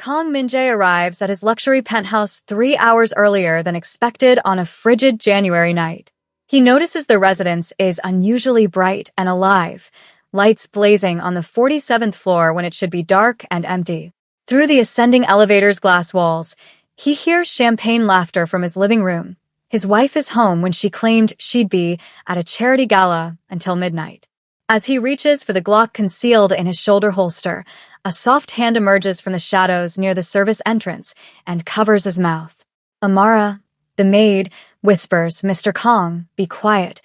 Kong Min-jae arrives at his luxury penthouse 3 hours earlier than expected on a frigid January night. He notices the residence is unusually bright and alive, lights blazing on the 47th floor when it should be dark and empty. Through the ascending elevator's glass walls, he hears champagne laughter from his living room. His wife is home when she claimed she'd be at a charity gala until midnight. As he reaches for the Glock concealed in his shoulder holster, a soft hand emerges from the shadows near the service entrance and covers his mouth. Amara, the maid, whispers, "Mr. Kong, be quiet,"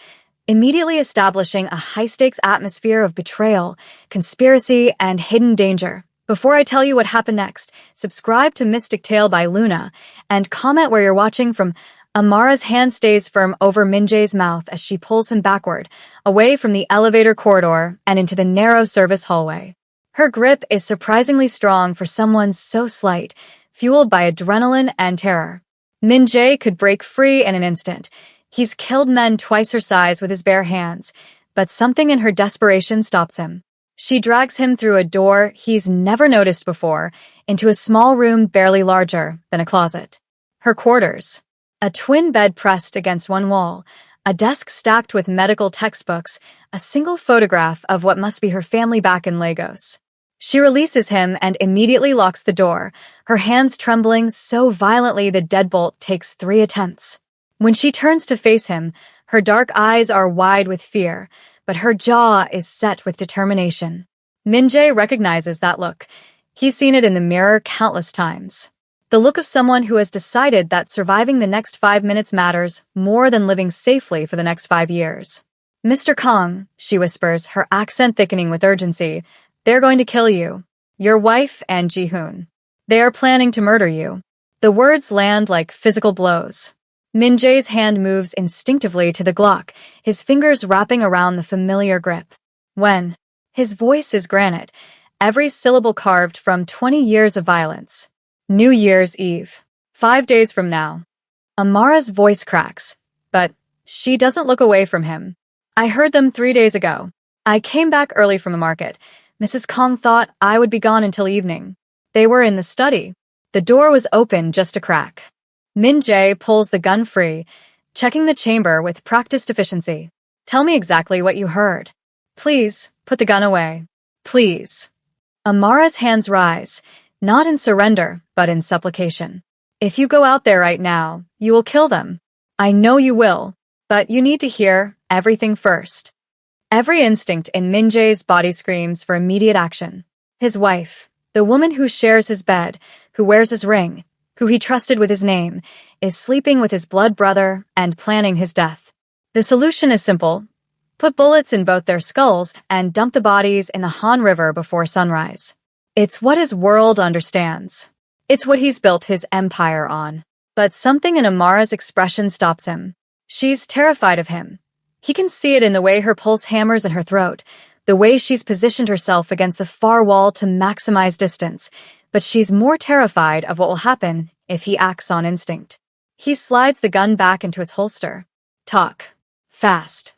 immediately establishing a high-stakes atmosphere of betrayal, conspiracy, and hidden danger. Before I tell you what happened next, subscribe to Mystic Tale by Luna and comment where you're watching from. Amara's hand stays firm over Min-jae's mouth as she pulls him backward, away from the elevator corridor and into the narrow service hallway. Her grip is surprisingly strong for someone so slight, fueled by adrenaline and terror. Min-jae could break free in an instant. He's killed men twice her size with his bare hands, but something in her desperation stops him. She drags him through a door he's never noticed before, into a small room barely larger than a closet. Her quarters. A twin bed pressed against one wall, a desk stacked with medical textbooks, a single photograph of what must be her family back in Lagos. She releases him and immediately locks the door, her hands trembling so violently the deadbolt takes 3 attempts. When she turns to face him, her dark eyes are wide with fear, but her jaw is set with determination. Min-jae recognizes that look. He's seen it in the mirror countless times. The look of someone who has decided that surviving the next 5 minutes matters more than living safely for the next 5 years. "Mr. Kong," she whispers, her accent thickening with urgency, "they're going to kill you. Your wife and Ji-hoon. They are planning to murder you." The words land like physical blows. Min-jae's hand moves instinctively to the Glock, his fingers wrapping around the familiar grip. "When?" His voice is granite, every syllable carved from 20 years of violence. "New Year's Eve. 5 days from now." Amara's voice cracks, but she doesn't look away from him. "I heard them 3 days ago. I came back early from the market. Mrs. Kong thought I would be gone until evening. They were in the study. The door was open just a crack." Min-jae pulls the gun free, checking the chamber with practiced efficiency. "Tell me exactly what you heard. Please, put the gun away. Please." Amara's hands rise, not in surrender, but in supplication. "If you go out there right now, you will kill them. I know you will, but you need to hear everything first." Every instinct in Min-jae's body screams for immediate action. His wife, the woman who shares his bed, who wears his ring, who he trusted with his name, is sleeping with his blood brother and planning his death. The solution is simple. Put bullets in both their skulls and dump the bodies in the Han River before sunrise. It's what his world understands. It's what he's built his empire on. But something in Amara's expression stops him. She's terrified of him. He can see it in the way her pulse hammers in her throat, the way she's positioned herself against the far wall to maximize distance, but she's more terrified of what will happen if he acts on instinct. He slides the gun back into its holster. "Talk. Fast."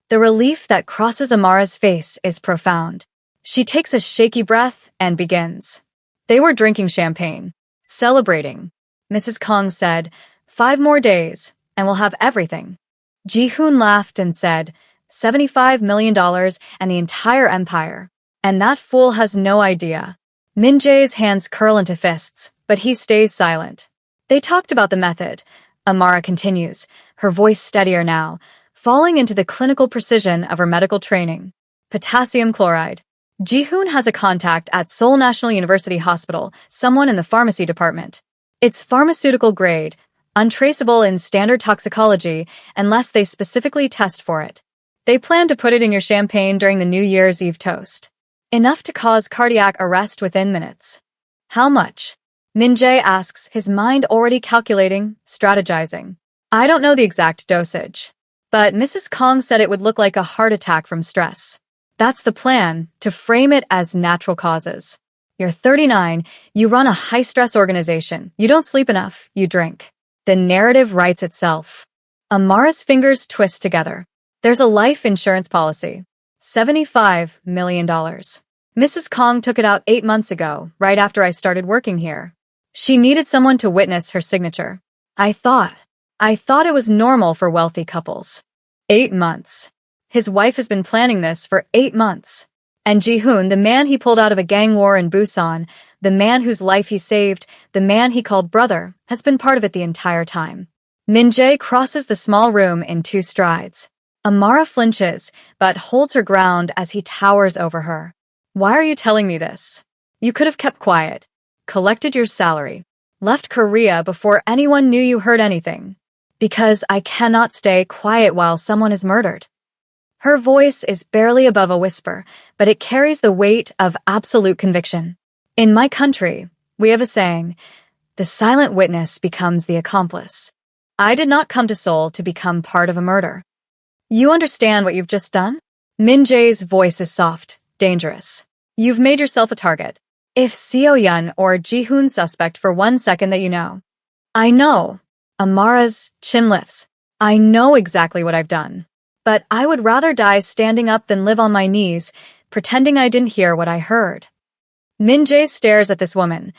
The relief that crosses Amara's face is profound. She takes a shaky breath and begins. "They were drinking champagne, celebrating." Mrs. Kong said, "5 more days, and we'll have everything." Ji-hoon laughed and said, $75 million and the entire empire. And that fool has no idea. Min-jae's hands curl into fists, but he stays silent. "They talked about the method," Amara continues, her voice steadier now, falling into the clinical precision of her medical training. "Potassium chloride. Ji-hoon has a contact at Seoul National University Hospital, someone in the pharmacy department. It's pharmaceutical grade, untraceable in standard toxicology unless they specifically test for it. They plan to put it in your champagne during the New Year's Eve toast. Enough to cause cardiac arrest within minutes." "How much?" Min-jae asks, his mind already calculating, strategizing. "I don't know the exact dosage, but Mrs. Kong said it would look like a heart attack from stress. That's the plan, to frame it as natural causes. You're 39, you run a high-stress organization, you don't sleep enough, you drink. The narrative writes itself." Amara's fingers twist together. "There's a life insurance policy. $75 million. Mrs. Kong took it out 8 months ago, right after I started working here. She needed someone to witness her signature. I thought it was normal for wealthy couples. 8 months. His wife has been planning this for 8 months. And Ji-hoon, the man he pulled out of a gang war in Busan, the man whose life he saved, the man he called brother, has been part of it the entire time. Min-jae crosses the small room in 2 strides. Amara flinches, but holds her ground as he towers over her. Why are you telling me this? You could have kept quiet, collected your salary, left Korea before anyone knew you heard anything. Because I cannot stay quiet while someone is murdered. Her voice is barely above a whisper, but it carries the weight of absolute conviction. In my country, we have a saying, the silent witness becomes the accomplice. I did not come to Seoul to become part of a murder. You understand what you've just done? Min-jae's voice is soft, dangerous. You've made yourself a target. If Seo-yeon or Ji-hoon suspect for 1 second that you know. I know. Amara's chin lifts. I know exactly what I've done. But I would rather die standing up than live on my knees, pretending I didn't hear what I heard. Min-jae stares at this woman,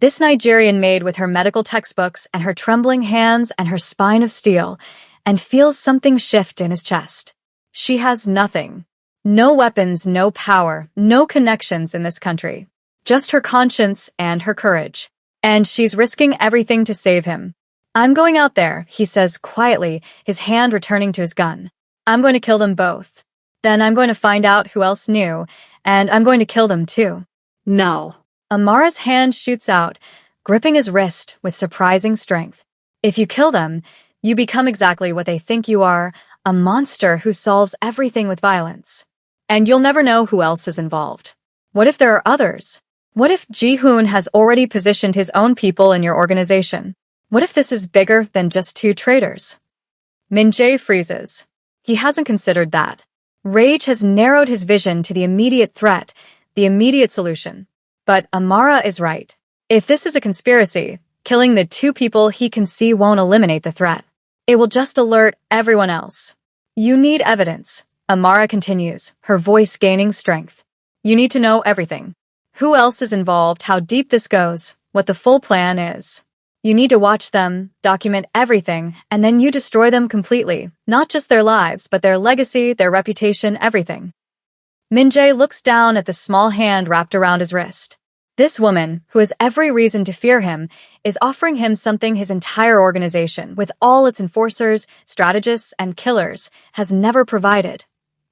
this Nigerian maid with her medical textbooks and her trembling hands and her spine of steel, and feels something shift in his chest. She has nothing. No weapons, no power, no connections in this country. Just her conscience and her courage. And she's risking everything to save him. I'm going out there, he says quietly, his hand returning to his gun. I'm going to kill them both. Then I'm going to find out who else knew, and I'm going to kill them too. No. Amara's hand shoots out, gripping his wrist with surprising strength. If you kill them, you become exactly what they think you are, a monster who solves everything with violence. And you'll never know who else is involved. What if there are others? What if Ji-hoon has already positioned his own people in your organization? What if this is bigger than just 2 traitors? Min-jae freezes. He hasn't considered that. Rage has narrowed his vision to the immediate threat, the immediate solution. But Amara is right. If this is a conspiracy, killing the 2 people he can see won't eliminate the threat. It will just alert everyone else. You need evidence, Amara continues, her voice gaining strength. You need to know everything. Who else is involved, how deep this goes, what the full plan is. You need to watch them, document everything, and then you destroy them completely. Not just their lives, but their legacy, their reputation, everything. Min-jae looks down at the small hand wrapped around his wrist. This woman, who has every reason to fear him, is offering him something his entire organization, with all its enforcers, strategists, and killers, has never provided.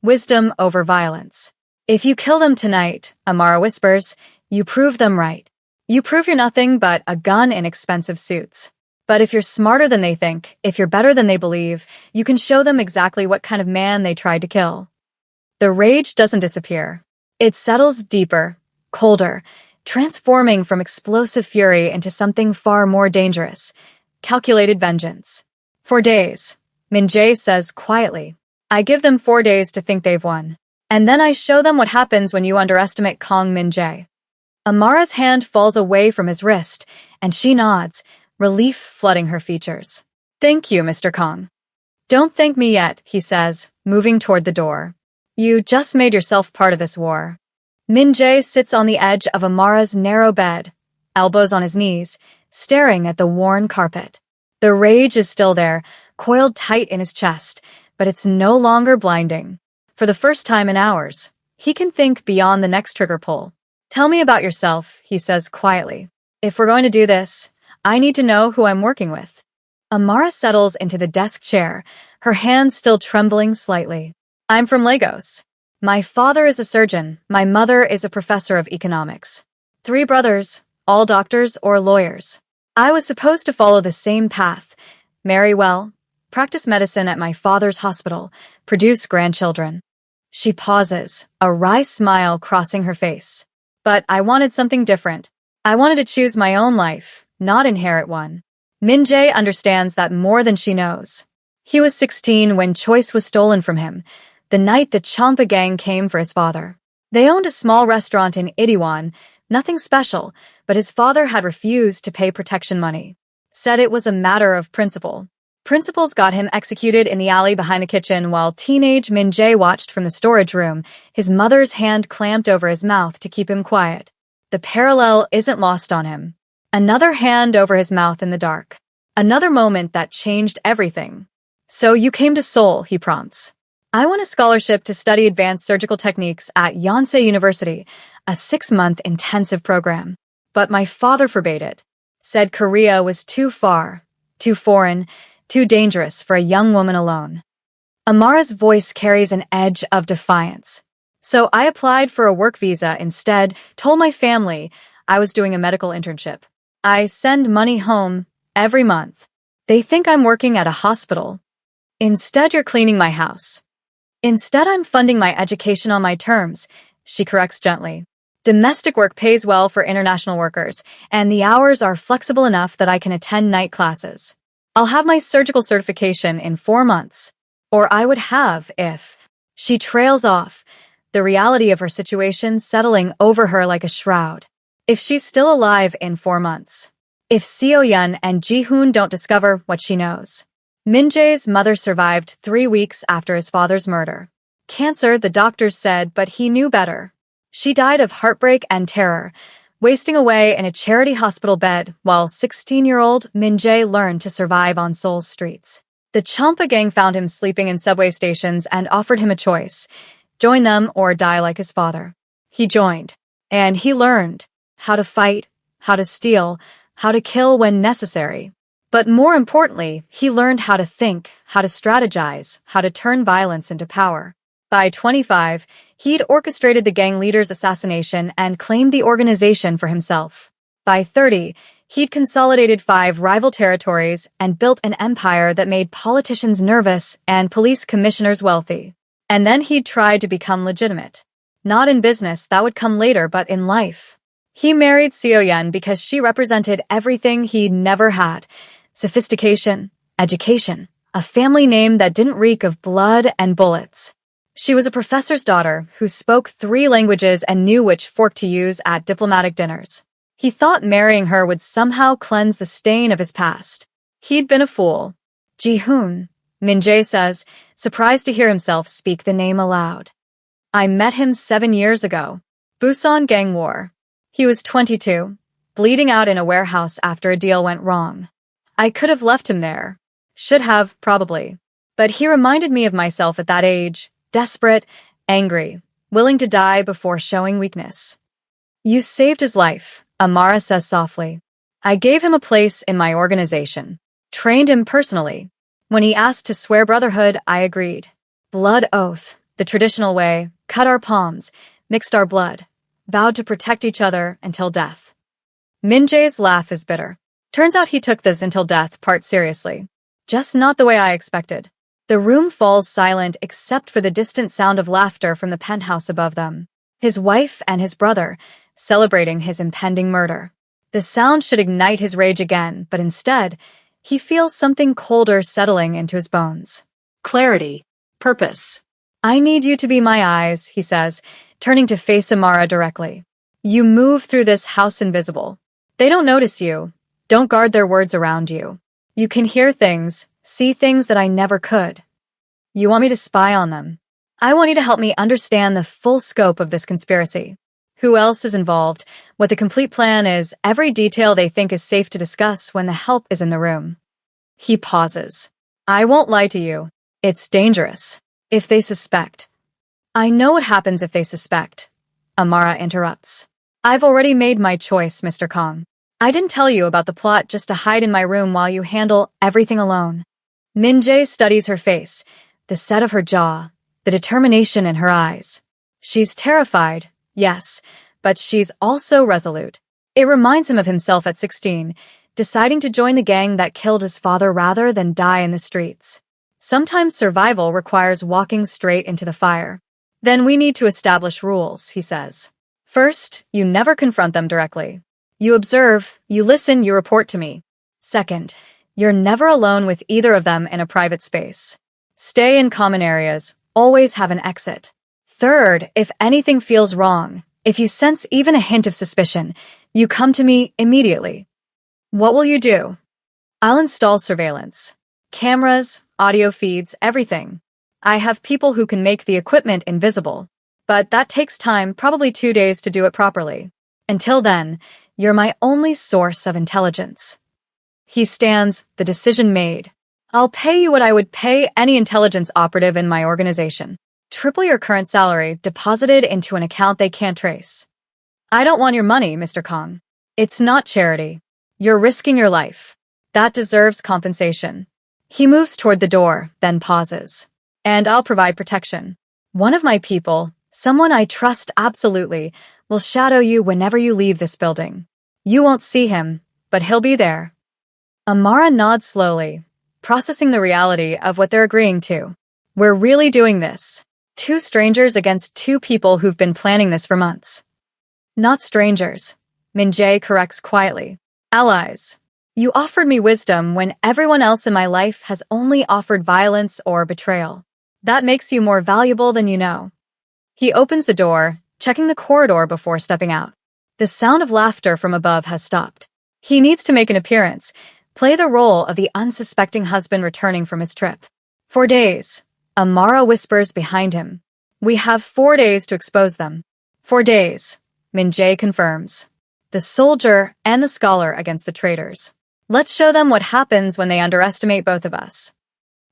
Wisdom over violence. If you kill them tonight, Amara whispers, you prove them right. You prove you're nothing but a gun in expensive suits. But if you're smarter than they think, if you're better than they believe, you can show them exactly what kind of man they tried to kill. The rage doesn't disappear. It settles deeper, colder, transforming from explosive fury into something far more dangerous, calculated vengeance. For days, Min-jae says quietly, I give them 4 days to think they've won. And then I show them what happens when you underestimate Kong Min-jae. Amara's hand falls away from his wrist, and she nods, relief flooding her features. Thank you, Mr. Kong. Don't thank me yet, he says, moving toward the door. You just made yourself part of this war. Min-jae sits on the edge of Amara's narrow bed, elbows on his knees, staring at the worn carpet. The rage is still there, coiled tight in his chest, but it's no longer blinding. For the first time in hours, he can think beyond the next trigger pull. Tell me about yourself, he says quietly. If we're going to do this, I need to know who I'm working with. Amara settles into the desk chair, her hands still trembling slightly. I'm from Lagos. My father is a surgeon. My mother is a professor of economics. 3 brothers, all doctors or lawyers. I was supposed to follow the same path, marry well, practice medicine at my father's hospital, produce grandchildren. She pauses, a wry smile crossing her face. But I wanted something different. I wanted to choose my own life, not inherit one. Min-jae understands that more than she knows. He was 16 when choice was stolen from him, the night the Champa gang came for his father. They owned a small restaurant in Itaewon, nothing special, but his father had refused to pay protection money. Said it was a matter of principle. Principals got him executed in the alley behind the kitchen while teenage Min Jae watched from the storage room, his mother's hand clamped over his mouth to keep him quiet. The parallel isn't lost on him. Another hand over his mouth in the dark. Another moment that changed everything. "So you came to Seoul," he prompts. "I won a scholarship to study advanced surgical techniques at Yonsei University, a 6-month intensive program. But my father forbade it. Said Korea was too far, too foreign, too dangerous for a young woman alone." Amara's voice carries an edge of defiance. "So I applied for a work visa instead, told my family I was doing a medical internship. I send money home every month. They think I'm working at a hospital. Instead, you're cleaning my house. Instead, I'm funding my education on my terms," she corrects gently. "Domestic work pays well for international workers, and the hours are flexible enough that I can attend night classes. I'll have my surgical certification in 4 months. Or I would have if..." She trails off, the reality of her situation settling over her like a shroud. If she's still alive in 4 months. If Seo-yeon and Ji-hoon don't discover what she knows. Min Jae's mother survived 3 weeks after his father's murder. Cancer, the doctors said, but he knew better. She died of heartbreak and terror, wasting away in a charity hospital bed while 16-year-old Min Jae learned to survive on Seoul's streets. The Champa gang found him sleeping in subway stations and offered him a choice: join them or die like his father. He joined. And he learned how to fight, how to steal, how to kill when necessary. But more importantly, he learned how to think, how to strategize, how to turn violence into power. By 25, he'd orchestrated the gang leader's assassination and claimed the organization for himself. By 30, he'd consolidated 5 rival territories and built an empire that made politicians nervous and police commissioners wealthy. And then he'd tried to become legitimate. Not in business, that would come later, but in life. He married Seo-yeon because she represented everything he'd never had: sophistication, education, a family name that didn't reek of blood and bullets. She was a professor's daughter who spoke 3 languages and knew which fork to use at diplomatic dinners. He thought marrying her would somehow cleanse the stain of his past. He'd been a fool. Ji-hoon, Min Jae says, surprised to hear himself speak the name aloud. "I met him 7 years ago. Busan Gang War. He was 22, bleeding out in a warehouse after a deal went wrong. I could have left him there. Should have, probably. But he reminded me of myself at that age, desperate, angry, willing to die before showing weakness." "You saved his life," Amara says softly. "I gave him a place in my organization. Trained him personally. When he asked to swear brotherhood, I agreed. Blood oath, the traditional way, cut our palms, mixed our blood, vowed to protect each other until death." Min Jae's laugh is bitter. Turns out he took this until death part seriously. Just not the way I expected. The room falls silent except for the distant sound of laughter from the penthouse above them. His wife and his brother, celebrating his impending murder. The sound should ignite his rage again, but instead, he feels something colder settling into his bones. Clarity. Purpose. "I need you to be my eyes," he says, turning to face Amara directly. "You move through this house invisible. They don't notice you. Don't guard their words around you. You can hear things, see things that I never could. You want me to spy on them. I want you to help me understand the full scope of this conspiracy. Who else is involved, what the complete plan is, every detail they think is safe to discuss when the help is in the room." He pauses. "I won't lie to you. It's dangerous. If they suspect." "I know what happens if they suspect," Amara interrupts. "I've already made my choice, Mr. Kong. I didn't tell you about the plot just to hide in my room while you handle everything alone." Min Jae studies her face, the set of her jaw, the determination in her eyes. She's terrified, yes, but she's also resolute. It reminds him of himself at 16, deciding to join the gang that killed his father rather than die in the streets. Sometimes survival requires walking straight into the fire. "Then we need to establish rules," he says. "First, you never confront them directly. You observe, you listen, you report to me. Second, you're never alone with either of them in a private space. Stay in common areas, always have an exit. Third, if anything feels wrong, if you sense even a hint of suspicion, you come to me immediately." "What will you do?" "I'll install surveillance. Cameras, audio feeds, everything. I have people who can make the equipment invisible, but that takes time, probably 2 days to do it properly. Until then, you're my only source of intelligence. He stands, the decision made. I'll pay you what I would pay any intelligence operative in my organization. Triple your current salary, deposited into an account they can't trace. I don't want your money, Mr. Kong. It's not charity. You're risking your life. That deserves compensation. He moves toward the door, then pauses. And I'll provide protection. One of my people, someone I trust absolutely, will shadow you whenever you leave this building. You won't see him, but he'll be there. Amara nods slowly, processing the reality of what they're agreeing to. We're really doing this. Two strangers against two people who've been planning this for months. Not strangers, Min-jae corrects quietly. Allies. You offered me wisdom when everyone else in my life has only offered violence or betrayal. That makes you more valuable than you know. He opens the door, checking the corridor before stepping out. The sound of laughter from above has stopped. He needs to make an appearance, play the role of the unsuspecting husband returning from his trip. 4 days. Amara whispers behind him. We have 4 days to expose them. 4 days, Min-jae confirms. The soldier and the scholar against the traitors. Let's show them what happens when they underestimate both of us.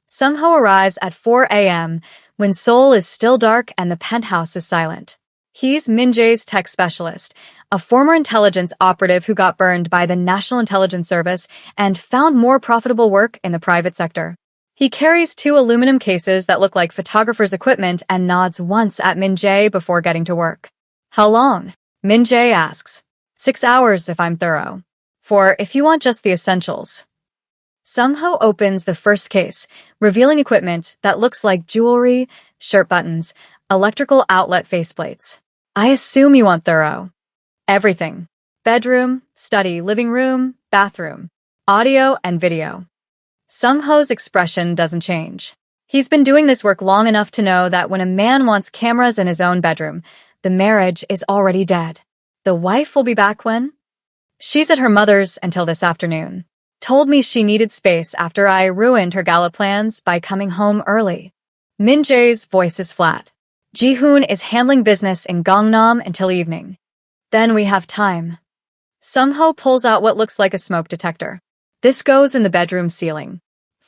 Sung-ho arrives at 4 a.m. when Seoul is still dark and the penthouse is silent. He's Min-jae's tech specialist, a former intelligence operative who got burned by the National Intelligence Service and found more profitable work in the private sector. He carries 2 aluminum cases that look like photographer's equipment and nods once at Min-jae before getting to work. How long? Min-jae asks. 6 hours if I'm thorough. 4 if you want just the essentials. Sung-ho opens the first case, revealing equipment that looks like jewelry, shirt buttons, electrical outlet faceplates. I assume you want thorough. Everything. Bedroom, study, living room, bathroom, audio and video. Sung-ho's expression doesn't change. He's been doing this work long enough to know that when a man wants cameras in his own bedroom, the marriage is already dead. The wife will be back when? She's at her mother's until this afternoon. Told me she needed space after I ruined her gala plans by coming home early. Min-jae's voice is flat. Ji-hoon is handling business in Gangnam until evening. Then we have time. Sung-ho pulls out what looks like a smoke detector. This goes in the bedroom ceiling.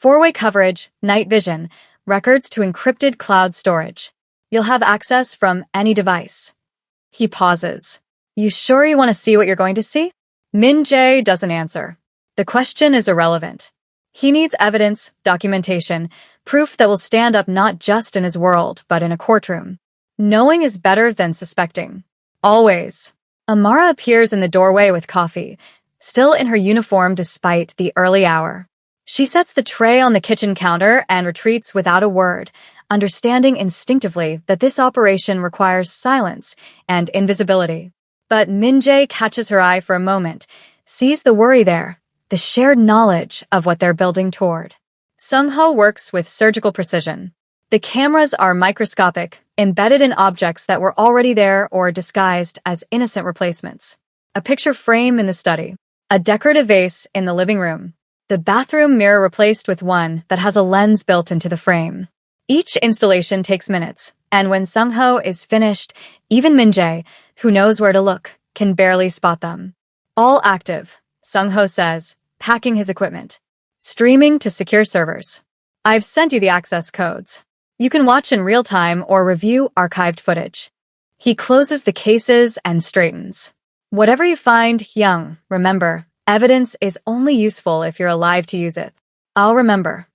4-way coverage, night vision, records to encrypted cloud storage. You'll have access from any device. He pauses. You sure you want to see what you're going to see? Min-jae doesn't answer. The question is irrelevant. He needs evidence, documentation, proof that will stand up not just in his world, but in a courtroom. Knowing is better than suspecting. Always. Amara appears in the doorway with coffee, still in her uniform despite the early hour. She sets the tray on the kitchen counter and retreats without a word, understanding instinctively that this operation requires silence and invisibility. But Min-jae catches her eye for a moment, sees the worry there, the shared knowledge of what they're building toward. Sung-ho works with surgical precision. The cameras are microscopic, embedded in objects that were already there or disguised as innocent replacements. A picture frame in the study. A decorative vase in the living room. The bathroom mirror replaced with one that has a lens built into the frame. Each installation takes minutes, and when Sung-ho is finished, even Min-jae, who knows where to look, can barely spot them. All active, Sung-ho says, packing his equipment. Streaming to secure servers. I've sent you the access codes. You can watch in real time or review archived footage. He closes the cases and straightens. Whatever you find, Young, remember, evidence is only useful if you're alive to use it. I'll remember.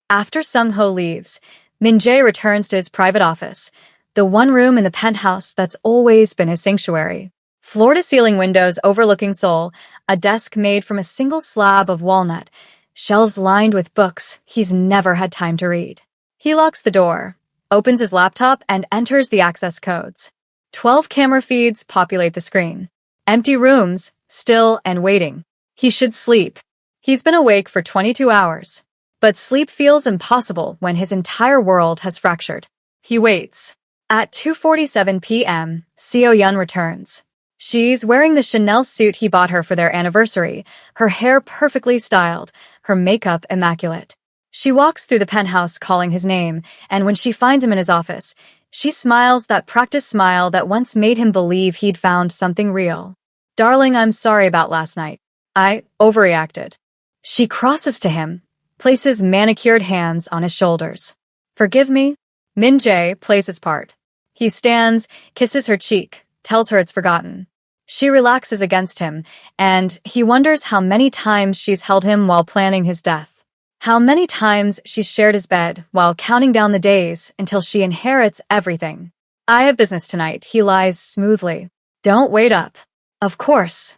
After Sung-ho leaves, Min-jae returns to his private office, the one room in the penthouse that's always been his sanctuary. Floor-to-ceiling windows overlooking Seoul, a desk made from a single slab of walnut, shelves lined with books he's never had time to read. He locks the door, opens his laptop, and enters the access codes. 12 camera feeds populate the screen. Empty rooms, still and waiting. He should sleep. He's been awake for 22 hours. But sleep feels impossible when his entire world has fractured. He waits. At 2:47 p.m., Seo-yeon returns. She's wearing the Chanel suit he bought her for their anniversary, her hair perfectly styled, her makeup immaculate. She walks through the penthouse calling his name, and when she finds him in his office, she smiles that practiced smile that once made him believe he'd found something real. Darling, I'm sorry about last night. I overreacted. She crosses to him, places manicured hands on his shoulders. Forgive me? Min Jae plays his part. He stands, kisses her cheek, tells her it's forgotten. She relaxes against him, and he wonders how many times she's held him while planning his death. How many times she's shared his bed while counting down the days until she inherits everything. I have business tonight, he lies smoothly. Don't wait up. Of course.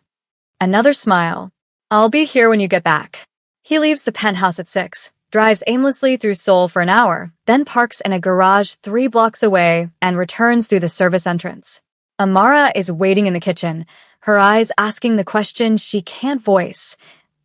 Another smile. I'll be here when you get back. He leaves the penthouse at 6, drives aimlessly through Seoul for an hour, then parks in a garage 3 blocks away and returns through the service entrance. Amara is waiting in the kitchen, her eyes asking the question she can't voice.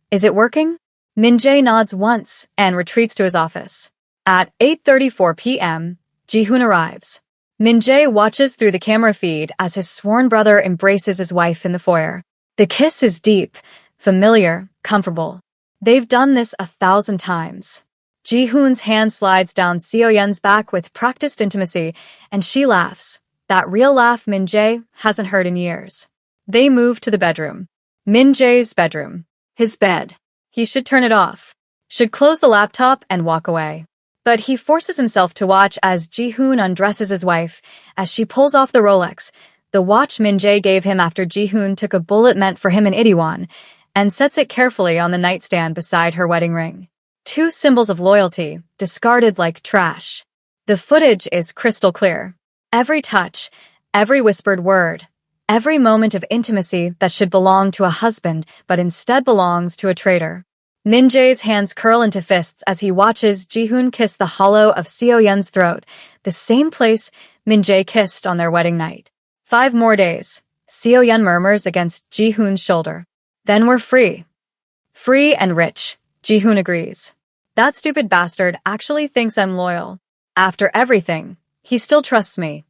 Is it working? Min Jae nods once and retreats to his office. At 8:34 p.m., Ji-hoon arrives. Min Jae watches through the camera feed as his sworn brother embraces his wife in the foyer. The kiss is deep, familiar, comfortable. They've done this 1,000 times. Ji-hoon's hand slides down Seo-yeon's back with practiced intimacy, and she laughs. That real laugh Min Jae hasn't heard in years. They move to the bedroom. Min Jae's bedroom. His bed. He should turn it off. Should close the laptop and walk away. But he forces himself to watch as Ji-hoon undresses his wife, as she pulls off the Rolex, the watch Min Jae gave him after Ji-hoon took a bullet meant for him in Itaewon, and sets it carefully on the nightstand beside her wedding ring. 2 symbols of loyalty, discarded like trash. The footage is crystal clear. Every touch, every whispered word, every moment of intimacy that should belong to a husband but instead belongs to a traitor. Min Jae's hands curl into fists as he watches Ji-hoon kiss the hollow of Seo-yeon's throat, the same place Min Jae kissed on their wedding night. 5 more days, Seo-yeon murmurs against Ji-hoon's shoulder. Then we're free. Free and rich, Ji-hoon agrees. That stupid bastard actually thinks I'm loyal. After everything, he still trusts me.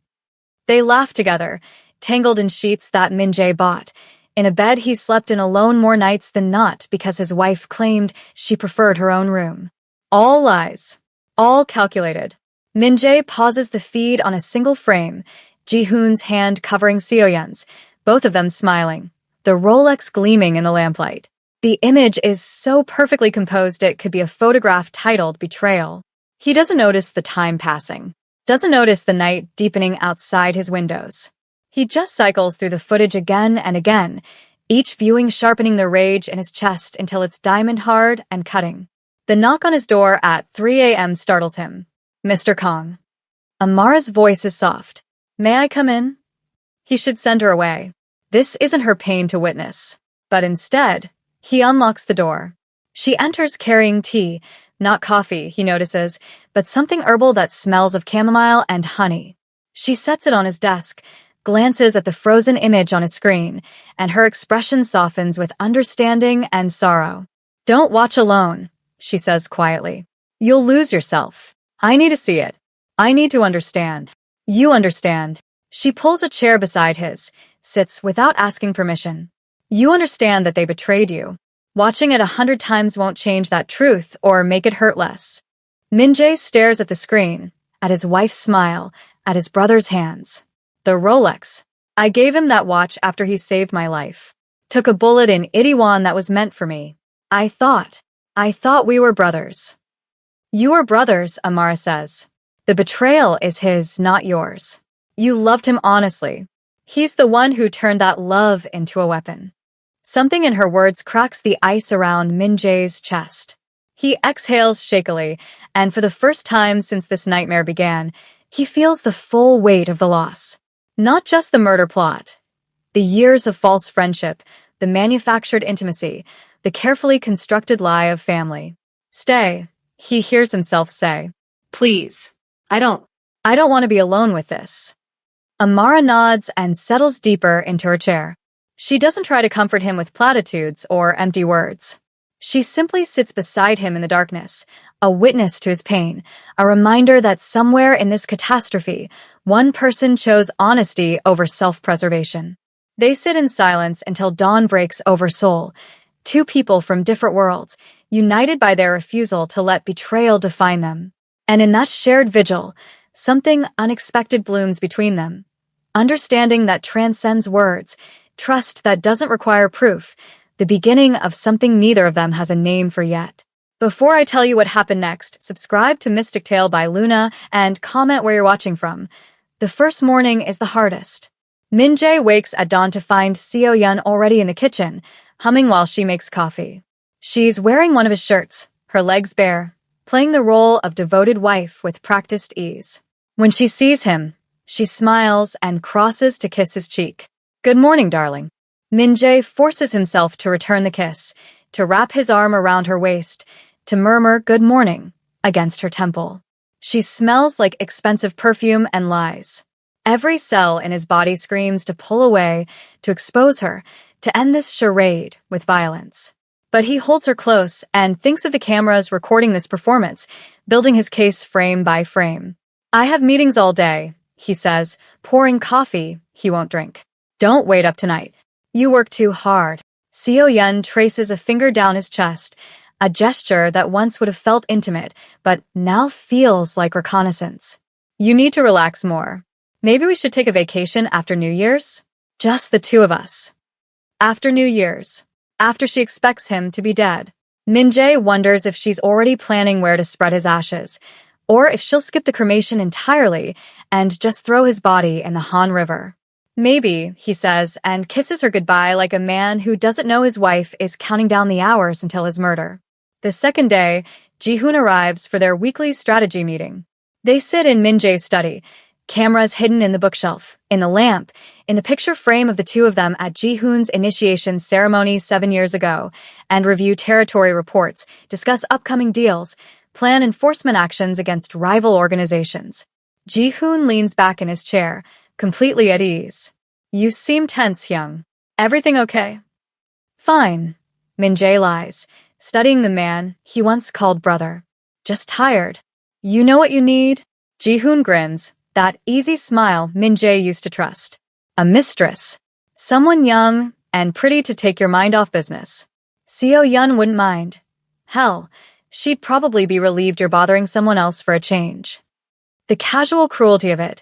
They laugh together, tangled in sheets that Min Jae bought. In a bed he slept in alone more nights than not because his wife claimed she preferred her own room. All lies. All calculated. Min Jae pauses the feed on a single frame, Ji-hoon's hand covering Seo-yeon's, both of them smiling, the Rolex gleaming in the lamplight. The image is so perfectly composed it could be a photograph titled Betrayal. He doesn't notice the time passing. Doesn't notice the night deepening outside his windows. He just cycles through the footage again and again, each viewing sharpening the rage in his chest until it's diamond-hard and cutting. The knock on his door at 3 a.m. startles him. Mr. Kong. Amara's voice is soft. May I come in? He should send her away. This isn't her pain to witness. But instead, he unlocks the door. She enters carrying tea, not coffee, he notices, but something herbal that smells of chamomile and honey. She sets it on his desk, glances at the frozen image on his screen, and her expression softens with understanding and sorrow. Don't watch alone, she says quietly. You'll lose yourself. I need to see it. I need to understand. You understand. She pulls a chair beside his, sits without asking permission. You understand that they betrayed you. Watching it 100 times won't change that truth or make it hurt less. Min Jae stares at the screen, at his wife's smile, at his brother's hands. The Rolex. I gave him that watch after he saved my life. Took a bullet in Itaewon that was meant for me. I thought we were brothers. You are brothers, Amara says. The betrayal is his, not yours. You loved him honestly. He's the one who turned that love into a weapon. Something in her words cracks the ice around Min Jae's chest. He exhales shakily, and for the first time since this nightmare began, he feels the full weight of the loss. Not just the murder plot. The years of false friendship, the manufactured intimacy, the carefully constructed lie of family. Stay, he hears himself say. Please. I don't want to be alone with this. Amara nods and settles deeper into her chair. She doesn't try to comfort him with platitudes or empty words. She simply sits beside him in the darkness, a witness to his pain, a reminder that somewhere in this catastrophe, one person chose honesty over self-preservation. They sit in silence until dawn breaks over Seoul, Two people from different worlds, united by their refusal to let betrayal define them. And in that shared vigil, something unexpected blooms between them. Understanding that transcends words, trust that doesn't require proof, the beginning of something neither of them has a name for yet. Before I tell you what happened next, subscribe to Mystic Tale by Luna and comment where you're watching from. The first morning is the hardest. Min-jae wakes at dawn to find Seo-yeon already in the kitchen, humming while she makes coffee. She's wearing one of his shirts, her legs bare, playing the role of devoted wife with practiced ease. When she sees him, she smiles and crosses to kiss his cheek. "Good morning, darling." Min-jae forces himself to return the kiss, to wrap his arm around her waist, to murmur "good morning" against her temple. She smells like expensive perfume and lies. Every cell in his body screams to pull away, to expose her, to end this charade with violence. But he holds her close and thinks of the cameras recording this performance, building his case frame by frame. "I have meetings all day," he says, pouring coffee he won't drink. "Don't wait up tonight. You work too hard." Seo-yeon traces a finger down his chest, a gesture that once would have felt intimate, but now feels like reconnaissance. "You need to relax more. Maybe we should take a vacation after New Year's? Just the two of us." After New Year's, after she expects him to be dead, Min-jae wonders if she's already planning where to spread his ashes, or if she'll skip the cremation entirely and just throw his body in the Han River. "Maybe," he says, and kisses her goodbye like a man who doesn't know his wife is counting down the hours until his murder. The second day, Ji-hoon arrives for their weekly strategy meeting. They sit in Min-jae's study, cameras hidden in the bookshelf, in the lamp, in the picture frame of the two of them at Ji-hoon's initiation ceremony 7 years ago, and review territory reports, discuss upcoming deals, plan enforcement actions against rival organizations. Ji-hoon leans back in his chair, completely at ease. "You seem tense, Hyung. Everything okay?" "Fine," Min-jae lies, studying the man he once called brother. "Just tired." "You know what you need?" Ji-hoon grins, that easy smile Min-jae used to trust. "A mistress. Someone young and pretty to take your mind off business." Seo-yeon wouldn't mind. Hell, she'd probably be relieved you're bothering someone else for a change. The casual cruelty of it,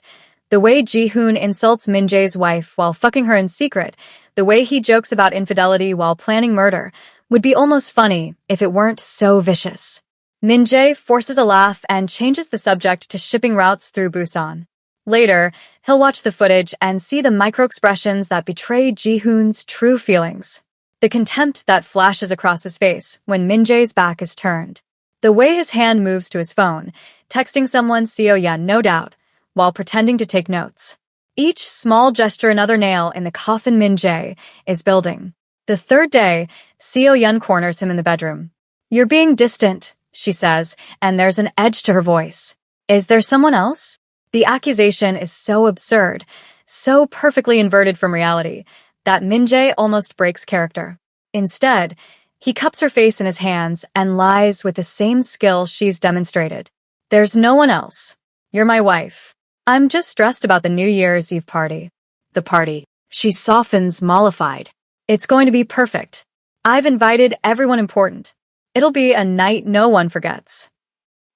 the way Ji-hoon insults Min-jae's wife while fucking her in secret, the way he jokes about infidelity while planning murder, would be almost funny if it weren't so vicious. Min-jae forces a laugh and changes the subject to shipping routes through Busan. Later, he'll watch the footage and see the micro-expressions that betray Ji-hoon's true feelings. The contempt that flashes across his face when Min-jae's back is turned. The way his hand moves to his phone, texting someone Seo-yeon no doubt, while pretending to take notes. Each small gesture another nail in the coffin Min-jae is building. The third day, Seo-yeon corners him in the bedroom. "You're being distant," she says, and there's an edge to her voice. "Is there someone else?" The accusation is so absurd, so perfectly inverted from reality, that Min-jae almost breaks character. Instead, he cups her face in his hands and lies with the same skill she's demonstrated. "There's no one else. You're my wife. I'm just stressed about the New Year's Eve party." The party. She softens, mollified. "It's going to be perfect. I've invited everyone important. It'll be a night no one forgets."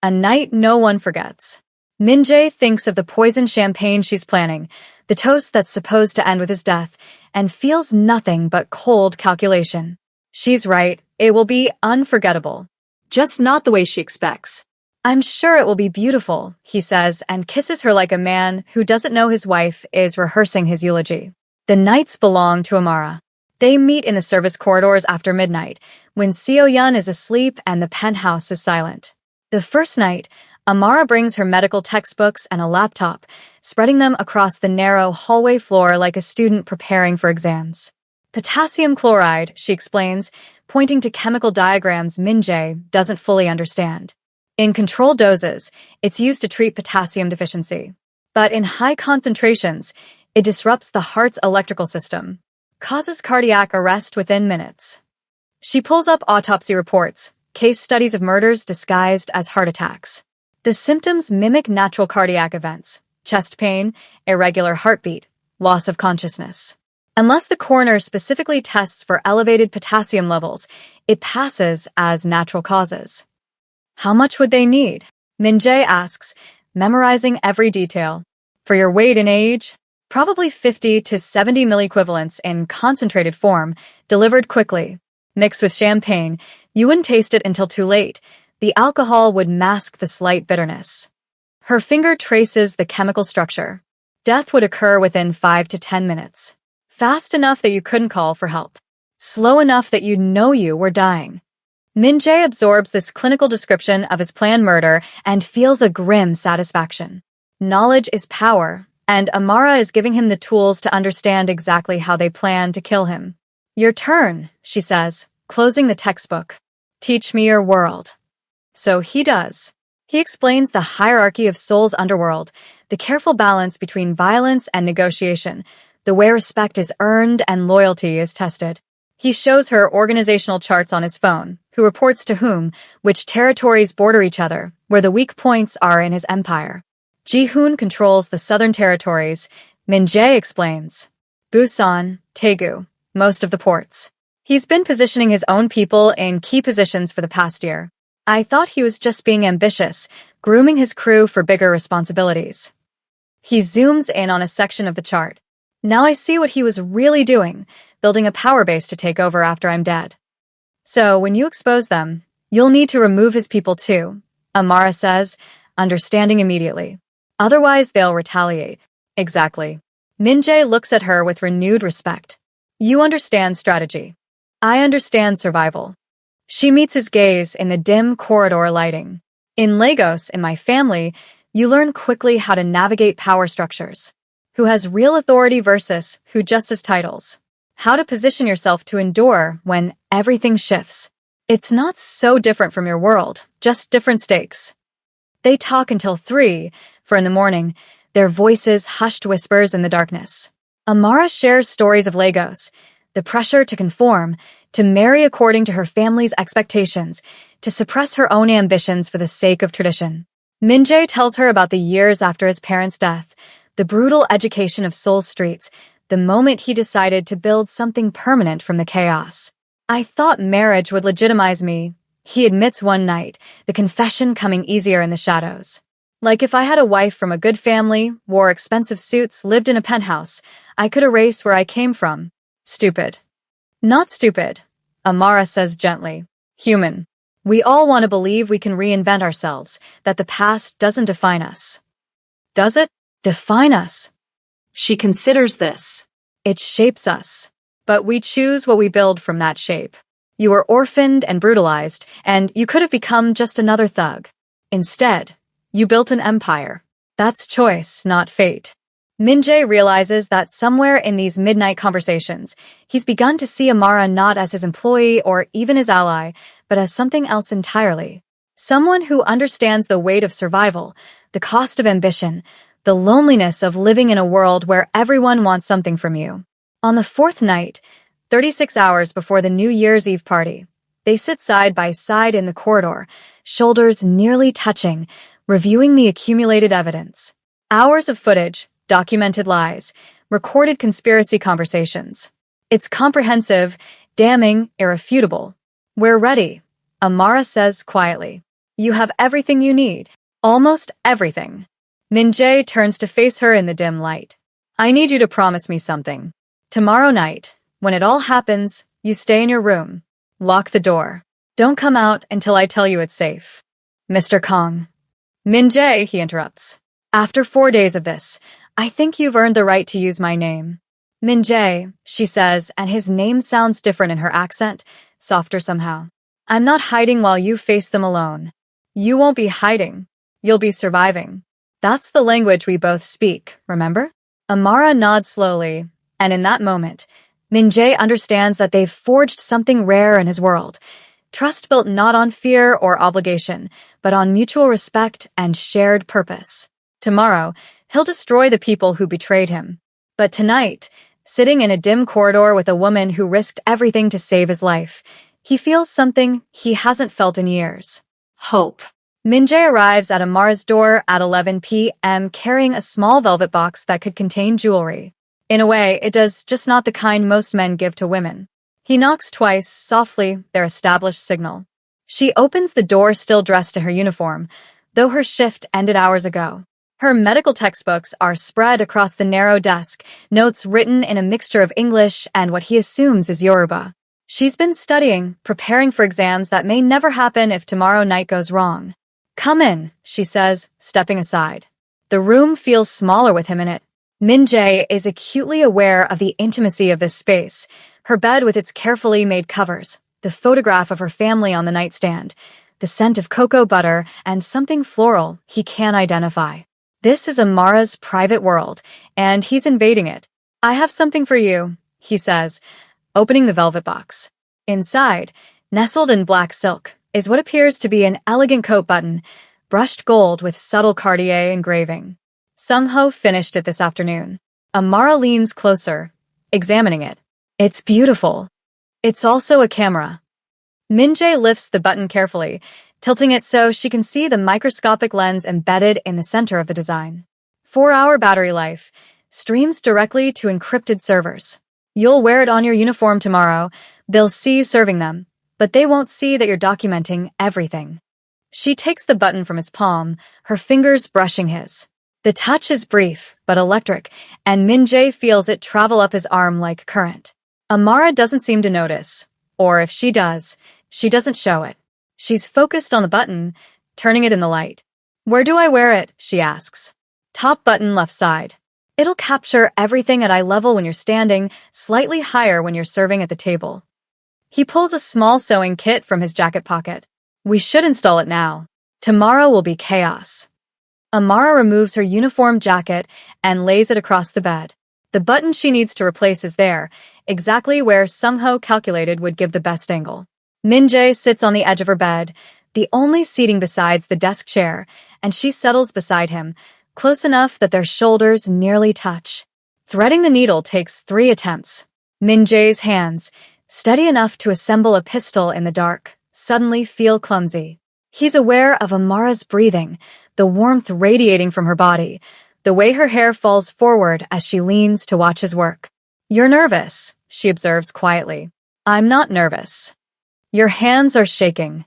A night no one forgets. Min-jae thinks of the poisoned champagne she's planning, the toast that's supposed to end with his death, and feels nothing but cold calculation. She's right, it will be unforgettable. Just not the way she expects. "I'm sure it will be beautiful," he says, and kisses her like a man who doesn't know his wife is rehearsing his eulogy. The nights belong to Amara. They meet in the service corridors after midnight, when Seo-yeon is asleep and the penthouse is silent. The first night, Amara brings her medical textbooks and a laptop, spreading them across the narrow hallway floor like a student preparing for exams. "Potassium chloride," she explains, pointing to chemical diagrams Min-jae doesn't fully understand. In controlled doses, it's used to treat potassium deficiency. But in high concentrations, it disrupts the heart's electrical system, causes cardiac arrest within minutes. She pulls up autopsy reports, case studies of murders disguised as heart attacks. The symptoms mimic natural cardiac events: chest pain, irregular heartbeat, loss of consciousness. Unless the coroner specifically tests for elevated potassium levels, it passes as natural causes. How much would they need? Min-jae asks, memorizing every detail. For your weight and age, probably 50 to 70 milliequivalents in concentrated form, delivered quickly. Mixed with champagne, you wouldn't taste it until too late. The alcohol would mask the slight bitterness. Her finger traces the chemical structure. Death would occur within 5 to 10 minutes. Fast enough that you couldn't call for help. Slow enough that you'd know you were dying. Min-jae absorbs this clinical description of his planned murder and feels a grim satisfaction. Knowledge is power, and Amara is giving him the tools to understand exactly how they plan to kill him. Your turn, she says, closing the textbook. Teach me your world. So he does. He explains the hierarchy of Seoul's underworld, the careful balance between violence and negotiation, the way respect is earned and loyalty is tested. He shows her organizational charts on his phone, who reports to whom, which territories border each other, where the weak points are in his empire. Ji-hoon controls the southern territories. Min-jae explains. Busan, Daegu, most of the ports. He's been positioning his own people in key positions for the past year. I thought he was just being ambitious, grooming his crew for bigger responsibilities. He zooms in on a section of the chart. Now I see what he was really doing, building a power base to take over after I'm dead. So when you expose them, you'll need to remove his people too, Amara says, understanding immediately. Otherwise they'll retaliate. Exactly. Min-jae looks at her with renewed respect. You understand strategy. I understand survival. She meets his gaze in the dim corridor lighting. In Lagos, in my family, you learn quickly how to navigate power structures. Who has real authority versus who just has titles. How to position yourself to endure when everything shifts. It's not so different from your world, just different stakes. They talk until 3, for in the morning, their voices hushed whispers in the darkness. Amara shares stories of Lagos, the pressure to conform, to marry according to her family's expectations, to suppress her own ambitions for the sake of tradition. Min-jae tells her about the years after his parents' death, the brutal education of Seoul's streets, the moment he decided to build something permanent from the chaos. I thought marriage would legitimize me, he admits one night, the confession coming easier in the shadows. Like if I had a wife from a good family, wore expensive suits, lived in a penthouse, I could erase where I came from. Stupid. Not stupid, Amara says gently. Human. We all want to believe we can reinvent ourselves, that the past doesn't define us. Does it? Define us. She considers this. It shapes us. But we choose what we build from that shape. You were orphaned and brutalized, and you could have become just another thug. Instead, you built an empire. That's choice, not fate. Min-jae realizes that somewhere in these midnight conversations, he's begun to see Amara not as his employee or even his ally, but as something else entirely. Someone who understands the weight of survival, the cost of ambition, the loneliness of living in a world where everyone wants something from you. On the 4th night, 36 hours before the New Year's Eve party, they sit side by side in the corridor, shoulders nearly touching, reviewing the accumulated evidence. Hours of footage, documented lies, recorded conspiracy conversations. It's comprehensive, damning, irrefutable. We're ready, Amara says quietly. You have everything you need. Almost everything. Min-jae turns to face her in the dim light. I need you to promise me something. Tomorrow night, when it all happens, you stay in your room. Lock the door. Don't come out until I tell you it's safe. Mr. Kong. Min-jae, he interrupts. After 4 days of this, I think you've earned the right to use my name. Min-jae, she says, and his name sounds different in her accent, softer somehow. I'm not hiding while you face them alone. You won't be hiding. You'll be surviving. That's the language we both speak, remember? Amara nods slowly, and in that moment, Min-jae understands that they've forged something rare in his world. Trust built not on fear or obligation, but on mutual respect and shared purpose. Tomorrow, he'll destroy the people who betrayed him. But tonight, sitting in a dim corridor with a woman who risked everything to save his life, he feels something he hasn't felt in years. Hope. Min-jae arrives at Amara's door at 11 p.m. carrying a small velvet box that could contain jewelry. In a way, it does, just not the kind most men give to women. He knocks twice, softly, their established signal. She opens the door, still dressed in her uniform, though her shift ended hours ago. Her medical textbooks are spread across the narrow desk, notes written in a mixture of English and what he assumes is Yoruba. She's been studying, preparing for exams that may never happen if tomorrow night goes wrong. "Come in," she says, stepping aside. The room feels smaller with him in it. Min-jae is acutely aware of the intimacy of this space, her bed with its carefully made covers, the photograph of her family on the nightstand, the scent of cocoa butter, and something floral he can't identify. This is Amara's private world, and he's invading it. "I have something for you," he says, opening the velvet box. Inside, nestled in black silk, is what appears to be an elegant coat button, brushed gold with subtle Cartier engraving. Sung-ho finished it this afternoon. Amara leans closer, examining it. "It's beautiful. It's also a camera." Min-jae lifts the button carefully, tilting it so she can see the microscopic lens embedded in the center of the design. 4-hour battery life, streams directly to encrypted servers. You'll wear it on your uniform tomorrow. They'll see you serving them, but they won't see that you're documenting everything. She takes the button from his palm, her fingers brushing his. The touch is brief, but electric, and Min-jae feels it travel up his arm like current. Amara doesn't seem to notice, or if she does, she doesn't show it. She's focused on the button, turning it in the light. "Where do I wear it?" she asks. "Top button, left side. It'll capture everything at eye level when you're standing, slightly higher when you're serving at the table." He pulls a small sewing kit from his jacket pocket. "We should install it now. Tomorrow will be chaos." Amara removes her uniform jacket and lays it across the bed. The button she needs to replace is there, exactly where Sung-ho calculated would give the best angle. Min-jae sits on the edge of her bed, the only seating besides the desk chair, and she settles beside him, close enough that their shoulders nearly touch. Threading the needle takes 3 attempts. Min-jae's hands, steady enough to assemble a pistol in the dark, suddenly feel clumsy. He's aware of Amara's breathing, the warmth radiating from her body, the way her hair falls forward as she leans to watch his work. "You're nervous," she observes quietly. "I'm not nervous. Your hands are shaking."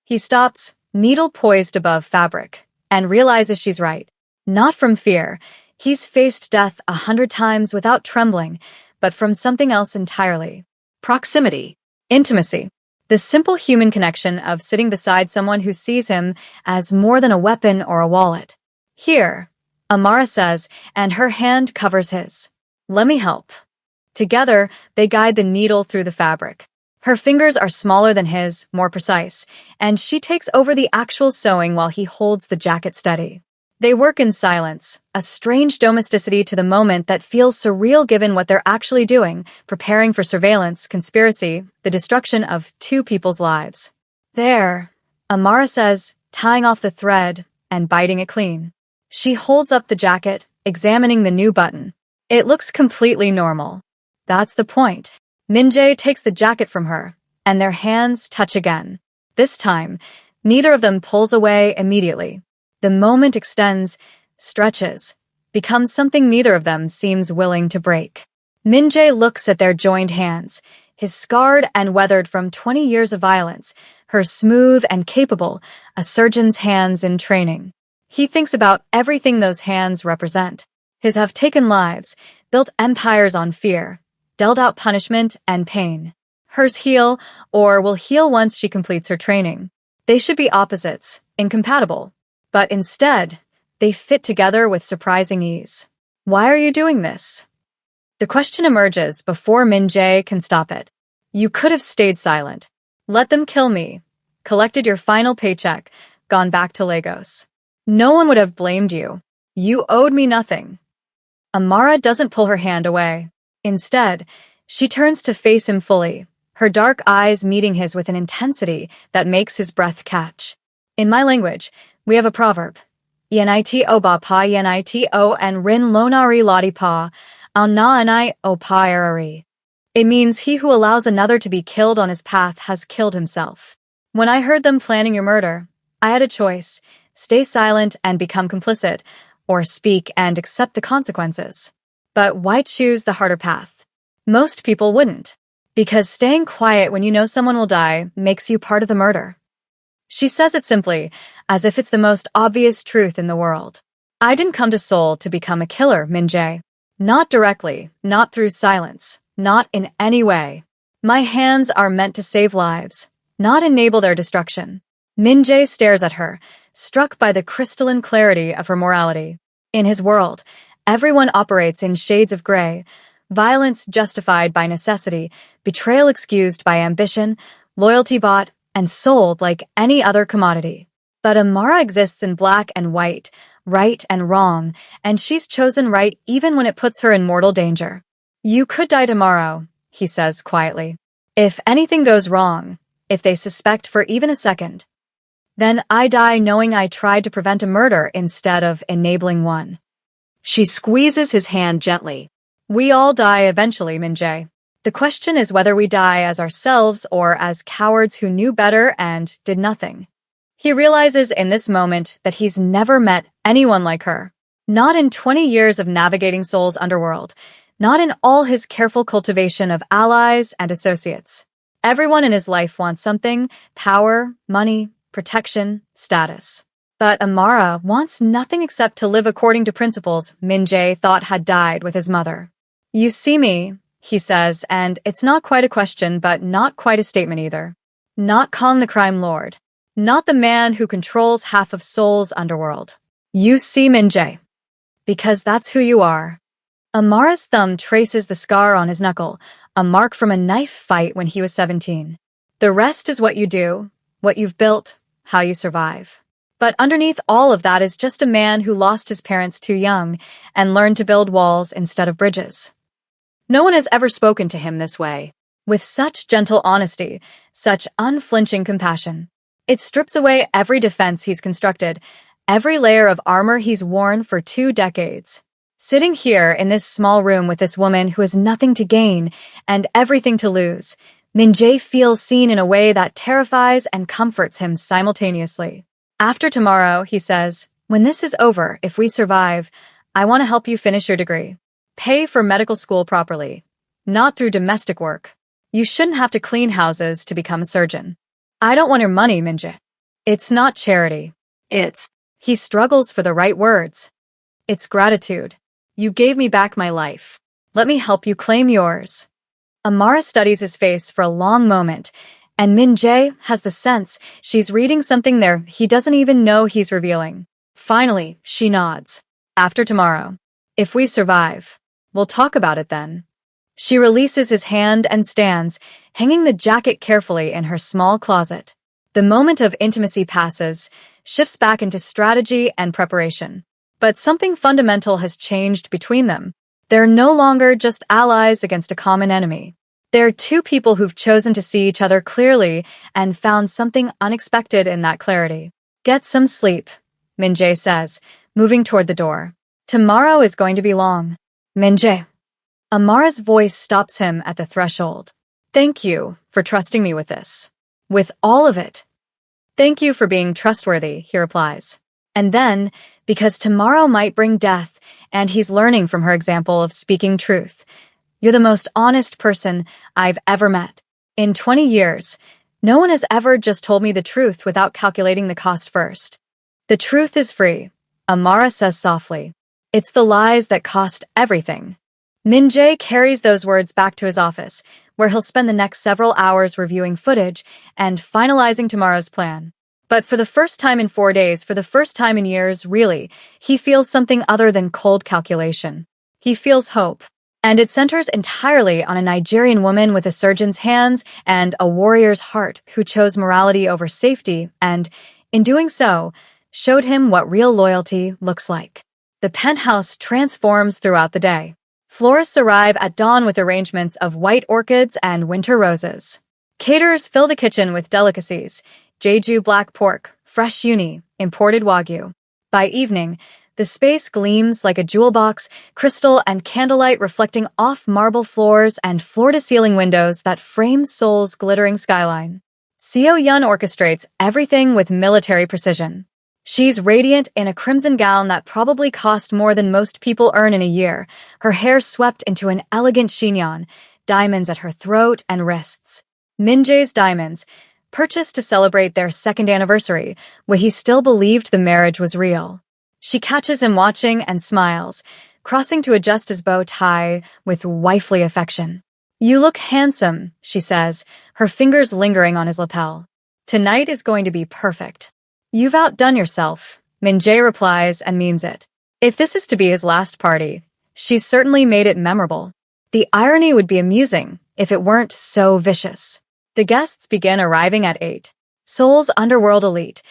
He stops, needle poised above fabric, and realizes she's right. Not from fear. He's faced death 100 times without trembling, but from something else entirely. Proximity. Intimacy. The simple human connection of sitting beside someone who sees him as more than a weapon or a wallet. "Here," Amara says, and her hand covers his. "Let me help." Together, they guide the needle through the fabric. Her fingers are smaller than his, more precise, and she takes over the actual sewing while he holds the jacket steady. They work in silence, a strange domesticity to the moment that feels surreal given what they're actually doing, preparing for surveillance, conspiracy, the destruction of 2 people's lives. "There," Amara says, tying off the thread and biting it clean. She holds up the jacket, examining the new button. It looks completely normal. That's the point. Min-jae takes the jacket from her, and their hands touch again. This time, neither of them pulls away immediately. The moment extends, stretches, becomes something neither of them seems willing to break. Min-jae looks at their joined hands, his scarred and weathered from 20 years of violence, her smooth and capable, a surgeon's hands in training. He thinks about everything those hands represent. His have taken lives, built empires on fear, dealt out punishment and pain. Hers heal, or will heal once she completes her training. They should be opposites, incompatible. But instead, they fit together with surprising ease. "Why are you doing this?" The question emerges before Min-jae can stop it. "You could have stayed silent. Let them kill me. Collected your final paycheck, gone back to Lagos. No one would have blamed you. You owed me nothing." Amara doesn't pull her hand away. Instead, she turns to face him fully, her dark eyes meeting his with an intensity that makes his breath catch. "In my language, we have a proverb. Yenito ba pa yenito and rin lonari lodi pa, al na anai o pa erari." It means he who allows another to be killed on his path has killed himself. "When I heard them planning your murder, I had a choice, stay silent and become complicit, or speak and accept the consequences. But why choose the harder path? Most people wouldn't. Because staying quiet when you know someone will die makes you part of the murder. She says it simply, as if it's the most obvious truth in the world. I didn't come to Seoul to become a killer, Min-jae. Not directly, not through silence, not in any way. My hands are meant to save lives, not enable their destruction. Min-jae stares at her, struck by the crystalline clarity of her morality. In his world, everyone operates in shades of gray, violence justified by necessity, betrayal excused by ambition, loyalty bought and sold like any other commodity. But Amara exists in black and white, right and wrong, and she's chosen right even when it puts her in mortal danger. You could die tomorrow, he says quietly. If anything goes wrong, if they suspect for even a second, then I die knowing I tried to prevent a murder instead of enabling one. She squeezes his hand gently. We all die eventually, Min-jae. The question is whether we die as ourselves or as cowards who knew better and did nothing. He realizes in this moment that he's never met anyone like her. Not in 20 years of navigating Seoul's underworld. Not in all his careful cultivation of allies and associates. Everyone in his life wants something: power, money, protection, status. But Amara wants nothing except to live according to principles Min-jae thought had died with his mother. You see me, he says, and it's not quite a question, but not quite a statement either. Not Kong the crime lord. Not the man who controls half of Seoul's underworld. You see Min-jae. Because that's who you are. Amara's thumb traces the scar on his knuckle, a mark from a knife fight when he was 17. The rest is what you do, what you've built, how you survive. But underneath all of that is just a man who lost his parents too young and learned to build walls instead of bridges. No one has ever spoken to him this way, with such gentle honesty, such unflinching compassion. It strips away every defense he's constructed, every layer of armor he's worn for 2 decades. Sitting here in this small room with this woman who has nothing to gain and everything to lose, Min-jae feels seen in a way that terrifies and comforts him simultaneously. After tomorrow, he says, when this is over, if we survive, I want to help you finish your degree. Pay for medical school properly, not through domestic work. You shouldn't have to clean houses to become a surgeon. I don't want your money, Min-jae. It's not charity. He struggles for the right words. It's gratitude. You gave me back my life. Let me help you claim yours. Amara studies his face for a long moment, and Min-jae has the sense she's reading something there he doesn't even know he's revealing. Finally, she nods. After tomorrow. If we survive, we'll talk about it then. She releases his hand and stands, hanging the jacket carefully in her small closet. The moment of intimacy passes, shifts back into strategy and preparation. But something fundamental has changed between them. They're no longer just allies against a common enemy. They're 2 people who've chosen to see each other clearly and found something unexpected in that clarity. Get some sleep, Min-jae says, moving toward the door. Tomorrow is going to be long. Min-jae. Amara's voice stops him at the threshold. Thank you for trusting me with this. With all of it. Thank you for being trustworthy, he replies. And then, because tomorrow might bring death, and he's learning from her example of speaking truth. You're the most honest person I've ever met. In 20 years, no one has ever just told me the truth without calculating the cost first. The truth is free, Amara says softly. It's the lies that cost everything. Min-jae carries those words back to his office, where he'll spend the next several hours reviewing footage and finalizing tomorrow's plan. But for the first time in 4 days, for the first time in years, really, he feels something other than cold calculation. He feels hope. And it centers entirely on a Nigerian woman with a surgeon's hands and a warrior's heart who chose morality over safety and, in doing so, showed him what real loyalty looks like. The penthouse transforms throughout the day. Florists arrive at dawn with arrangements of white orchids and winter roses. Caterers fill the kitchen with delicacies: Jeju black pork, fresh uni, imported wagyu. By evening, the space gleams like a jewel box, crystal and candlelight reflecting off marble floors and floor-to-ceiling windows that frame Seoul's glittering skyline. Seo Yun orchestrates everything with military precision. She's radiant in a crimson gown that probably cost more than most people earn in a year, her hair swept into an elegant chignon, diamonds at her throat and wrists. Min-jae's diamonds, purchased to celebrate their second anniversary, when he still believed the marriage was real. She catches him watching and smiles, crossing to adjust his bow tie with wifely affection. "You look handsome," she says, her fingers lingering on his lapel. "Tonight is going to be perfect." "You've outdone yourself," Min-jae replies and means it. If this is to be his last party, she's certainly made it memorable. The irony would be amusing if it weren't so vicious. The guests begin arriving at 8. Seoul's underworld elite,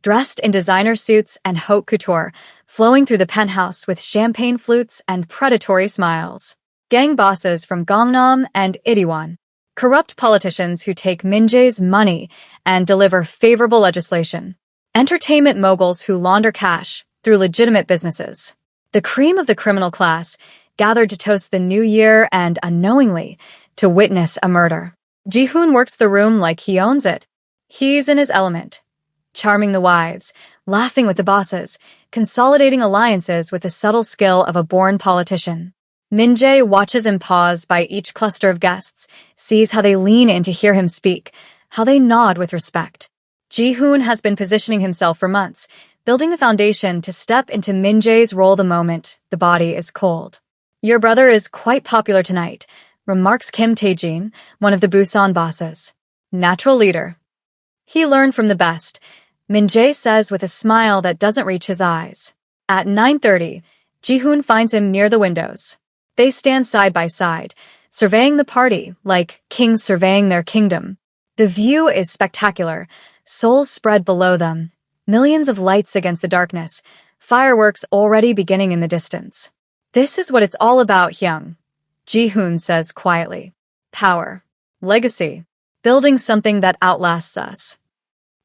dressed in designer suits and haute couture, flowing through the penthouse with champagne flutes and predatory smiles. Gang bosses from Gangnam and Itaewon. Corrupt politicians who take Min-jae's money and deliver favorable legislation. Entertainment moguls who launder cash through legitimate businesses. The cream of the criminal class gathered to toast the new year and, unknowingly, to witness a murder. Ji-hoon works the room like he owns it. He's in his element, charming the wives, laughing with the bosses, consolidating alliances with the subtle skill of a born politician. Min-jae watches him pause by each cluster of guests, sees how they lean in to hear him speak, how they nod with respect. Ji-hoon has been positioning himself for months, building the foundation to step into Min-jae's role the moment the body is cold. "Your brother is quite popular tonight," remarks Kim Tae-jin, one of the Busan bosses. "Natural leader. He learned from the best," Min-jae says with a smile that doesn't reach his eyes. At 9:30, Ji-hoon finds him near the windows. They stand side by side, surveying the party like kings surveying their kingdom. The view is spectacular, Seoul spread below them, millions of lights against the darkness, fireworks already beginning in the distance. "This is what it's all about, Hyung," Ji-hoon says quietly. "Power. Legacy. Building something that outlasts us."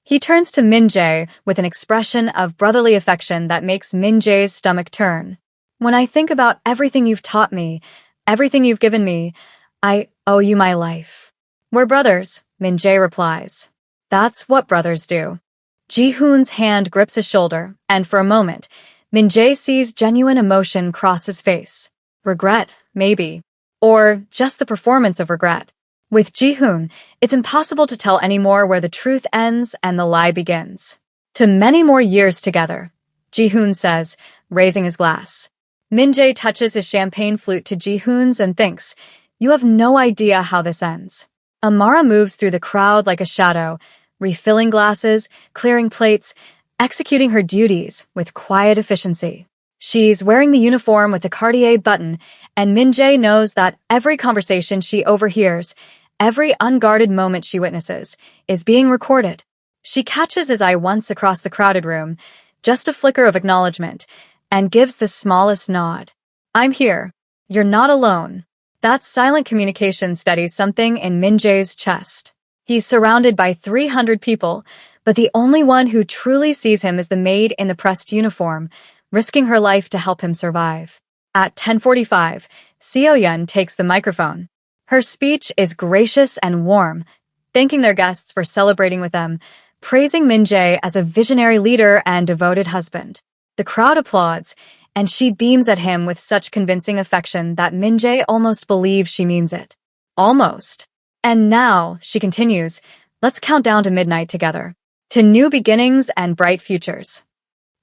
He turns to Min-jae with an expression of brotherly affection that makes Min-jae's stomach turn. "When I think about everything you've taught me, everything you've given me, I owe you my life." "We're brothers," Min-jae replies. "That's what brothers do." Ji-hoon's hand grips his shoulder, and for a moment, Min-jae sees genuine emotion cross his face. Regret, maybe. Or just the performance of regret. With Ji-hoon, it's impossible to tell anymore where the truth ends and the lie begins. "To many more years together," Ji-hoon says, raising his glass. Min-jae touches his champagne flute to Ji-hoon's and thinks, "You have no idea how this ends." Amara moves through the crowd like a shadow, refilling glasses, clearing plates, executing her duties with quiet efficiency. She's wearing the uniform with the Cartier button, and Min-jae knows that every conversation she overhears, every unguarded moment she witnesses, is being recorded. She catches his eye once across the crowded room, just a flicker of acknowledgement, and gives the smallest nod. "I'm here. You're not alone." That silent communication steadies something in Min-jae's chest. He's surrounded by 300 people, but the only one who truly sees him is the maid in the pressed uniform, risking her life to help him survive. At 10:45, Seo-yeon takes the microphone. Her speech is gracious and warm, thanking their guests for celebrating with them, praising Min-jae as a visionary leader and devoted husband. The crowd applauds, and she beams at him with such convincing affection that Min-jae almost believes she means it. Almost. "And now," she continues, "let's count down to midnight together. To new beginnings and bright futures."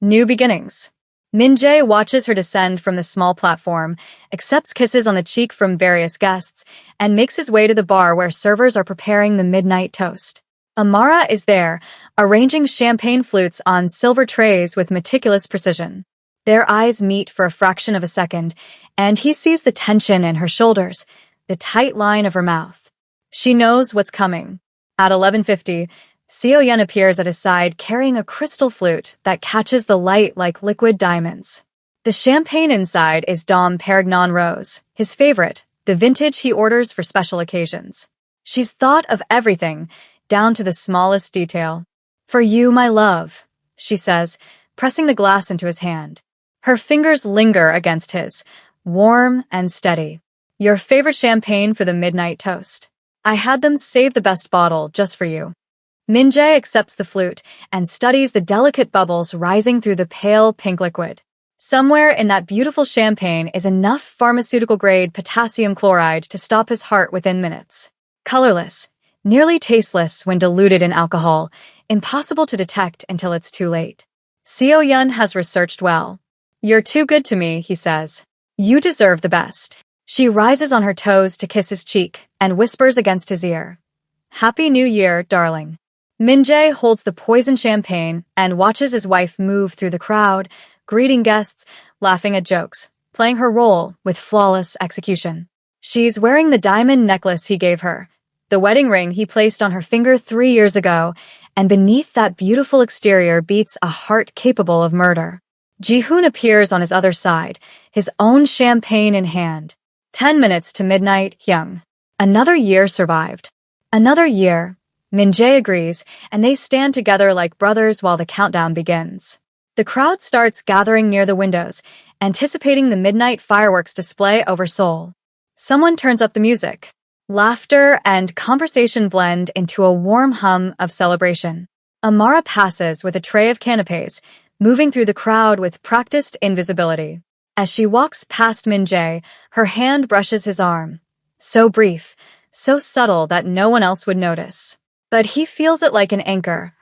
New beginnings. Min-jae watches her descend from the small platform, accepts kisses on the cheek from various guests, and makes his way to the bar where servers are preparing the midnight toast. Amara is there, arranging champagne flutes on silver trays with meticulous precision. Their eyes meet for a fraction of a second, and he sees the tension in her shoulders, the tight line of her mouth. She knows what's coming. At 11:50, Seo-yeon appears at his side carrying a crystal flute that catches the light like liquid diamonds. The champagne inside is Dom Perignon Rose, his favorite, the vintage he orders for special occasions. She's thought of everything, down to the smallest detail. "For you, my love," she says, pressing the glass into his hand. Her fingers linger against his, warm and steady. "Your favorite champagne for the midnight toast. I had them save the best bottle just for you." Min-jae accepts the flute and studies the delicate bubbles rising through the pale pink liquid. Somewhere in that beautiful champagne is enough pharmaceutical-grade potassium chloride to stop his heart within minutes. Colorless, nearly tasteless when diluted in alcohol, impossible to detect until it's too late. Seo-yun has researched well. "You're too good to me," he says. "You deserve the best." She rises on her toes to kiss his cheek and whispers against his ear, "Happy New Year, darling." Min-jae holds the poisoned champagne and watches his wife move through the crowd, greeting guests, laughing at jokes, playing her role with flawless execution. She's wearing the diamond necklace he gave her, the wedding ring he placed on her finger 3 years ago, and beneath that beautiful exterior beats a heart capable of murder. Ji-hoon appears on his other side, his own champagne in hand. 10 minutes to midnight, young. Another year survived. Another year. Min-jae agrees, and they stand together like brothers while the countdown begins. The crowd starts gathering near the windows, anticipating the midnight fireworks display over Seoul. Someone turns up the music. Laughter and conversation blend into a warm hum of celebration. Amara passes with a tray of canapes, moving through the crowd with practiced invisibility. As she walks past Min-jae, her hand brushes his arm. So brief, so subtle that no one else would notice. But he feels it like an anchor,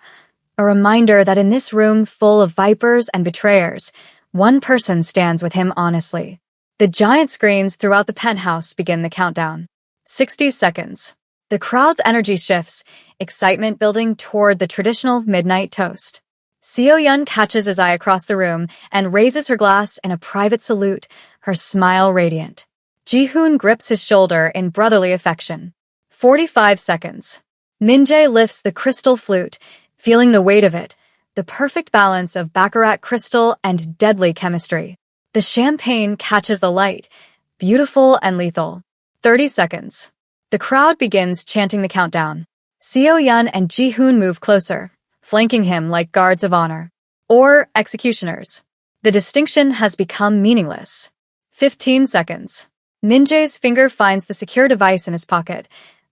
a reminder that in this room full of vipers and betrayers, one person stands with him honestly. The giant screens throughout the penthouse begin the countdown. 60 seconds. The crowd's energy shifts, excitement building toward the traditional midnight toast. Seo-yun catches his eye across the room and raises her glass in a private salute, her smile radiant. Ji-hoon grips his shoulder in brotherly affection. 45 seconds. Min-jae lifts the crystal flute, feeling the weight of it, the perfect balance of baccarat crystal and deadly chemistry. The champagne catches the light, beautiful and lethal. 30 seconds. The crowd begins chanting the countdown. Seo-yun and Ji-hoon move closer, flanking him like guards of honor. Or executioners. The distinction has become meaningless. 15 seconds. Min-jae's finger finds the secure device in his pocket,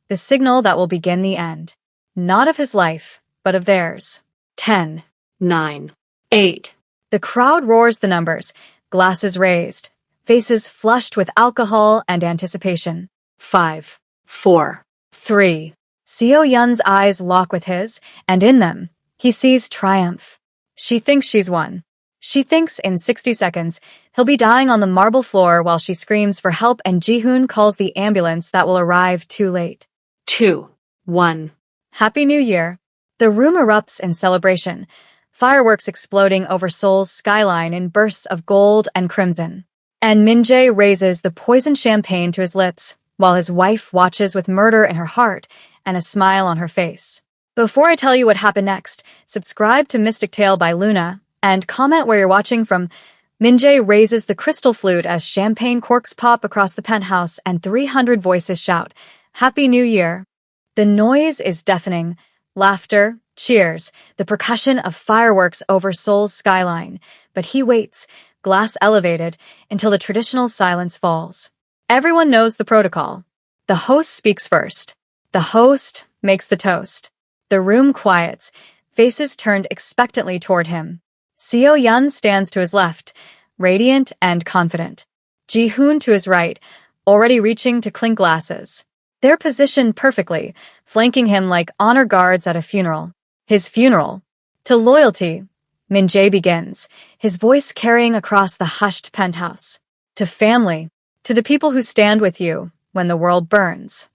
the signal that will begin the end. Not of his life, but of theirs. 10. 9. 8. The crowd roars the numbers, glasses raised, faces flushed with alcohol and anticipation. 5. 4. 3. Seo-yun's eyes lock with his, and in them, he sees triumph. She thinks she's won. She thinks in 60 seconds, he'll be dying on the marble floor while she screams for help and Ji-hoon calls the ambulance that will arrive too late. 2. 1. Happy New Year. The room erupts in celebration, fireworks exploding over Seoul's skyline in bursts of gold and crimson. And Min-jae raises the poisoned champagne to his lips, while his wife watches with murder in her heart and a smile on her face. Before I tell you what happened next, subscribe to Mystic Tale by Luna, and comment where you're watching from. Min-jae raises the crystal flute as champagne corks pop across the penthouse and 300 voices shout, "Happy New Year." The noise is deafening. Laughter, cheers, the percussion of fireworks over Seoul's skyline. But he waits, glass elevated, until the traditional silence falls. Everyone knows the protocol. The host speaks first. The host makes the toast. The room quiets, faces turned expectantly toward him. Seo-yun stands to his left, radiant and confident. Ji-hoon to his right, already reaching to clink glasses. They're positioned perfectly, flanking him like honor guards at a funeral. His funeral. To loyalty, Min-jae begins, his voice carrying across the hushed penthouse. To family, to the people who stand with you when the world burns.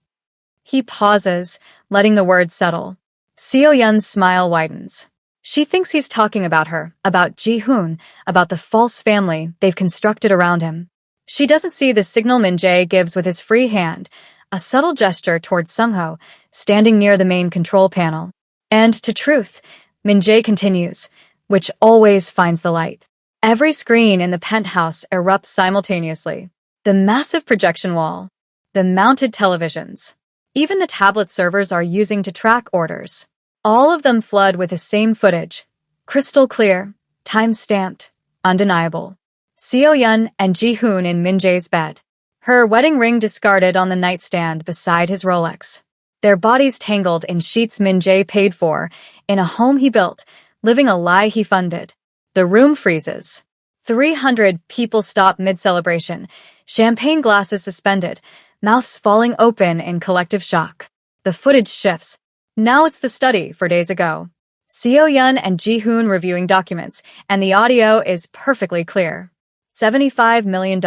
He pauses, letting the words settle. Seo-yun's smile widens. She thinks he's talking about her, about Ji-hoon, about the false family they've constructed around him. She doesn't see the signal Min-jae gives with his free hand, a subtle gesture towards Sung-ho, standing near the main control panel. And to truth, Min-jae continues, which always finds the light. Every screen in the penthouse erupts simultaneously. The massive projection wall, the mounted televisions, even the tablet servers are using to track orders. All of them flood with the same footage, crystal clear, time-stamped, undeniable. Seo-yun and Ji-hoon in Min-jae's bed, her wedding ring discarded on the nightstand beside his Rolex. their bodies tangled in sheets Min-jae paid for, in a home he built, living a lie he funded. The room freezes. 300 people stop mid-celebration, champagne glasses suspended, mouths falling open in collective shock. The footage shifts. Now it's the study for days ago. Seo-yeon and Ji-hoon reviewing documents, and the audio is perfectly clear. $75 million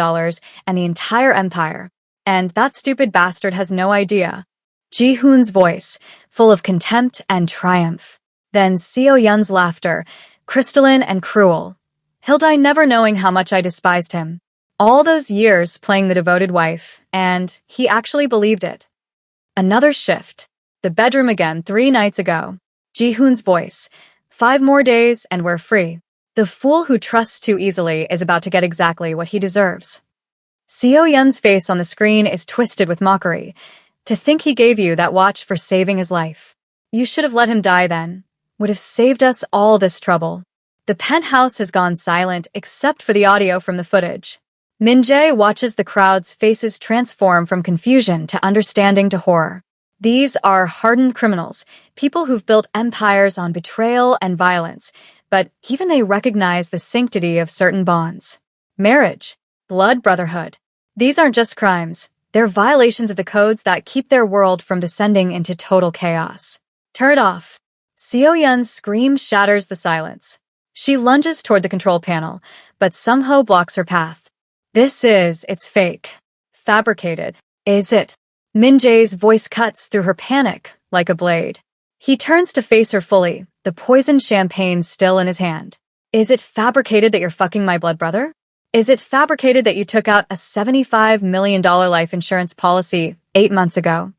and the entire empire. And that stupid bastard has no idea. Ji-hoon's voice, full of contempt and triumph. Then Seo-yeon's laughter, crystalline and cruel. He'll die never knowing how much I despised him. All those years playing the devoted wife, and he actually believed it. Another shift. The bedroom again 3 nights ago. Ji-hoon's voice. 5 more days and we're free. The fool who trusts too easily is about to get exactly what he deserves. Seo-yeon's face on the screen is twisted with mockery. To think he gave you that watch for saving his life. You should have let him die then. Would have saved us all this trouble. The penthouse has gone silent except for the audio from the footage. Min-jae watches the crowd's faces transform from confusion to understanding to horror. These are hardened criminals, people who've built empires on betrayal and violence, but even they recognize the sanctity of certain bonds. Marriage, blood brotherhood. These aren't just crimes, they're violations of the codes that keep their world from descending into total chaos. Turn it off. Seo-yeon's scream shatters the silence. She lunges toward the control panel, but Sung-ho blocks her path. It's fake. Fabricated. Is it? Min-jae's voice cuts through her panic like a blade. He turns to face her fully, the poisoned champagne still in his hand. Is it fabricated that you're fucking my blood brother? Is it fabricated that you took out a $75 million life insurance policy 8 months ago?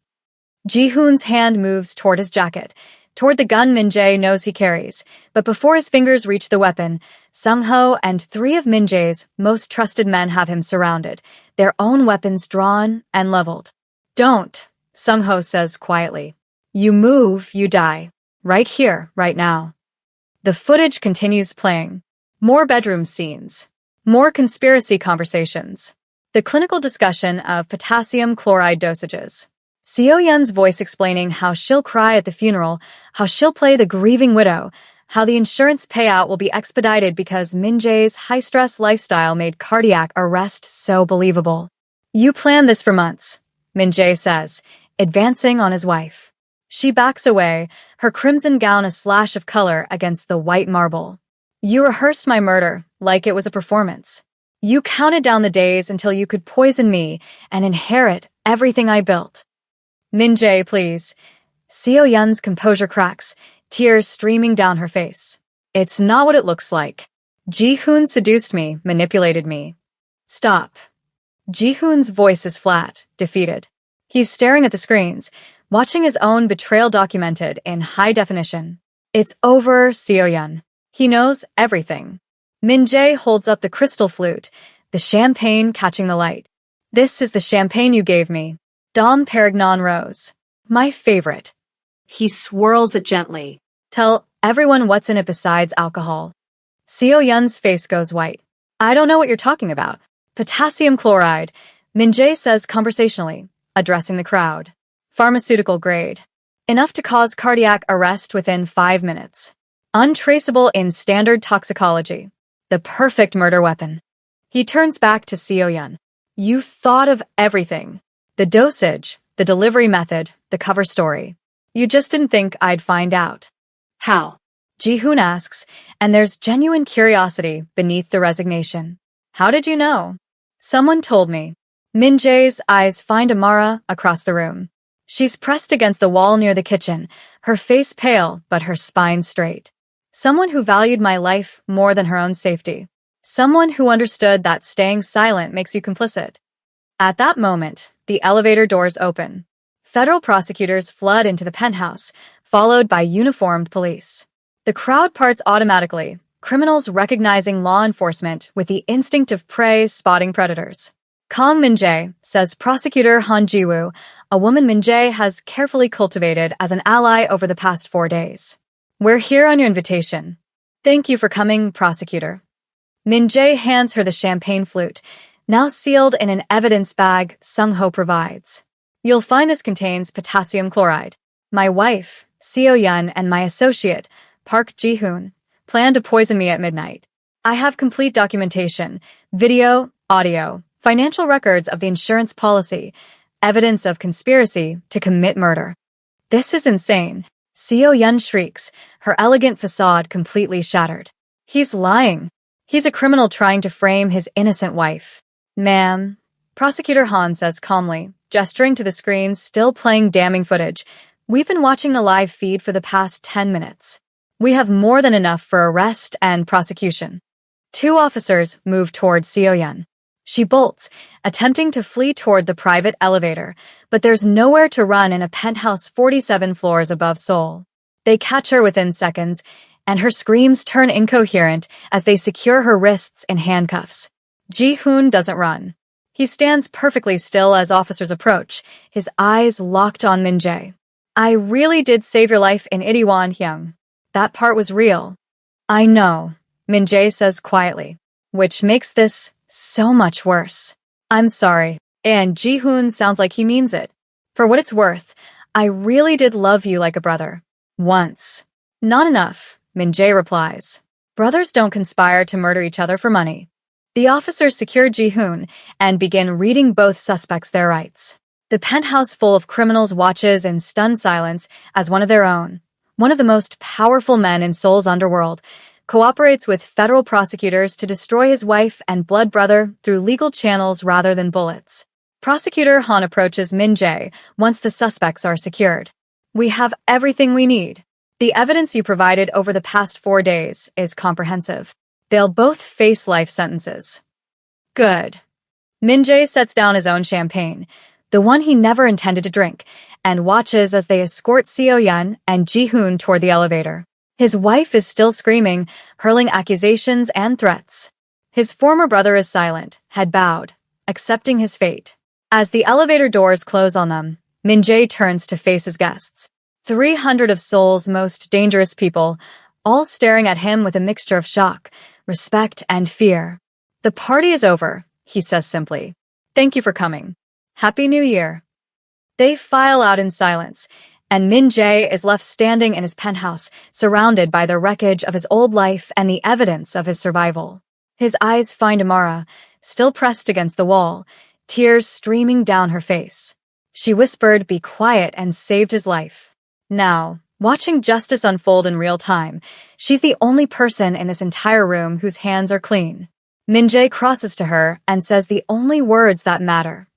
Ji-hoon's hand moves toward his jacket, toward the gun Min-jae knows he carries, but before his fingers reach the weapon, Sung-ho and 3 of Min-jae's most trusted men have him surrounded, their own weapons drawn and leveled. Don't, Sung-ho says quietly. You move, you die. Right here, right now. The footage continues playing. More bedroom scenes. More conspiracy conversations. The clinical discussion of potassium chloride dosages. Seo-yeon's voice explaining how she'll cry at the funeral, how she'll play the grieving widow, how the insurance payout will be expedited because Min-jae's high-stress lifestyle made cardiac arrest so believable. You planned this for months, Min-jae says, advancing on his wife. She backs away, her crimson gown a slash of color against the white marble. You rehearsed my murder like it was a performance. You counted down the days until you could poison me and inherit everything I built. Min-jae, please. Seo-yeon's composure cracks, tears streaming down her face. It's not what it looks like. Ji-hoon seduced me, manipulated me. Stop. Ji-hoon's voice is flat, defeated. He's staring at the screens, watching his own betrayal documented in high definition. It's over, Seo-yeon. He knows everything. Min-jae holds up the crystal flute, the champagne catching the light. This is the champagne you gave me. Dom Perignon Rose. My favorite. He swirls it gently. Tell everyone what's in it besides alcohol. Seo-yeon's face goes white. I don't know what you're talking about. Potassium chloride, Min-jae says conversationally, addressing the crowd. Pharmaceutical grade. Enough to cause cardiac arrest within 5 minutes. Untraceable in standard toxicology. The perfect murder weapon. He turns back to Seo-yeon. You thought of everything. The dosage, the delivery method, the cover story. You just didn't think I'd find out. How? Ji-hoon asks, and there's genuine curiosity beneath the resignation. How did you know? Someone told me. Min-jae's eyes find Amara across the room. She's pressed against the wall near the kitchen, her face pale but her spine straight. Someone who valued my life more than her own safety. Someone who understood that staying silent makes you complicit. At that moment, the elevator doors open. Federal prosecutors flood into the penthouse, followed by uniformed police. The crowd parts automatically, criminals recognizing law enforcement with the instinct of prey spotting predators. Kang Min-jae, says prosecutor Han Ji-woo, a woman Min-jae has carefully cultivated as an ally over the past 4 days. We're here on your invitation. Thank you for coming, prosecutor. Min-jae hands her the champagne flute, now sealed in an evidence bag Sung-ho provides. You'll find this contains potassium chloride. My wife, Seo Yun, and my associate, Park Ji-hoon, plan to poison me at midnight. I have complete documentation, video, audio, financial records of the insurance policy, evidence of conspiracy to commit murder. This is insane. Seo Yun shrieks, her elegant facade completely shattered. He's lying. He's a criminal trying to frame his innocent wife. Ma'am, Prosecutor Han says calmly, gesturing to the screens still playing damning footage. We've been watching the live feed for the past 10 minutes. We have more than enough for arrest and prosecution. Two officers move toward Seo Yun. She bolts, attempting to flee toward the private elevator, but there's nowhere to run in a penthouse 47 floors above Seoul. They catch her within seconds, and her screams turn incoherent as they secure her wrists in handcuffs. Ji-hoon doesn't run. He stands perfectly still as officers approach, his eyes locked on Min-jae. I really did save your life in Itaewon-hyung. That part was real. I know, Min-jae says quietly, which makes this so much worse. I'm sorry, and Ji-hoon sounds like he means it. For what it's worth, I really did love you like a brother. Once. Not enough, Min-jae replies. Brothers don't conspire to murder each other for money. The officers secure Ji-hoon and begin reading both suspects their rights. The penthouse full of criminals watches in stunned silence as one of their own, one of the most powerful men in Seoul's underworld, cooperates with federal prosecutors to destroy his wife and blood brother through legal channels rather than bullets. Prosecutor Han approaches Min-jae once the suspects are secured. We have everything we need. The evidence you provided over the past 4 days is comprehensive. They'll both face life sentences. Good. Min-jae sets down his own champagne, the one he never intended to drink, and watches as they escort Seo Yun and Ji-hoon toward the elevator. His wife is still screaming, hurling accusations and threats. His former brother is silent, head bowed, accepting his fate. As the elevator doors close on them, Min-jae turns to face his guests. 300 of Seoul's most dangerous people, all staring at him with a mixture of shock, respect, and fear. The party is over, he says simply. Thank you for coming. Happy New Year. They file out in silence, and Min-jae is left standing in his penthouse, surrounded by the wreckage of his old life and the evidence of his survival. His eyes find Amara, still pressed against the wall, tears streaming down her face. She whispered, "Be quiet," and saved his life. Now, watching justice unfold in real time, she's the only person in this entire room whose hands are clean. Min-jae crosses to her and says the only words that matter.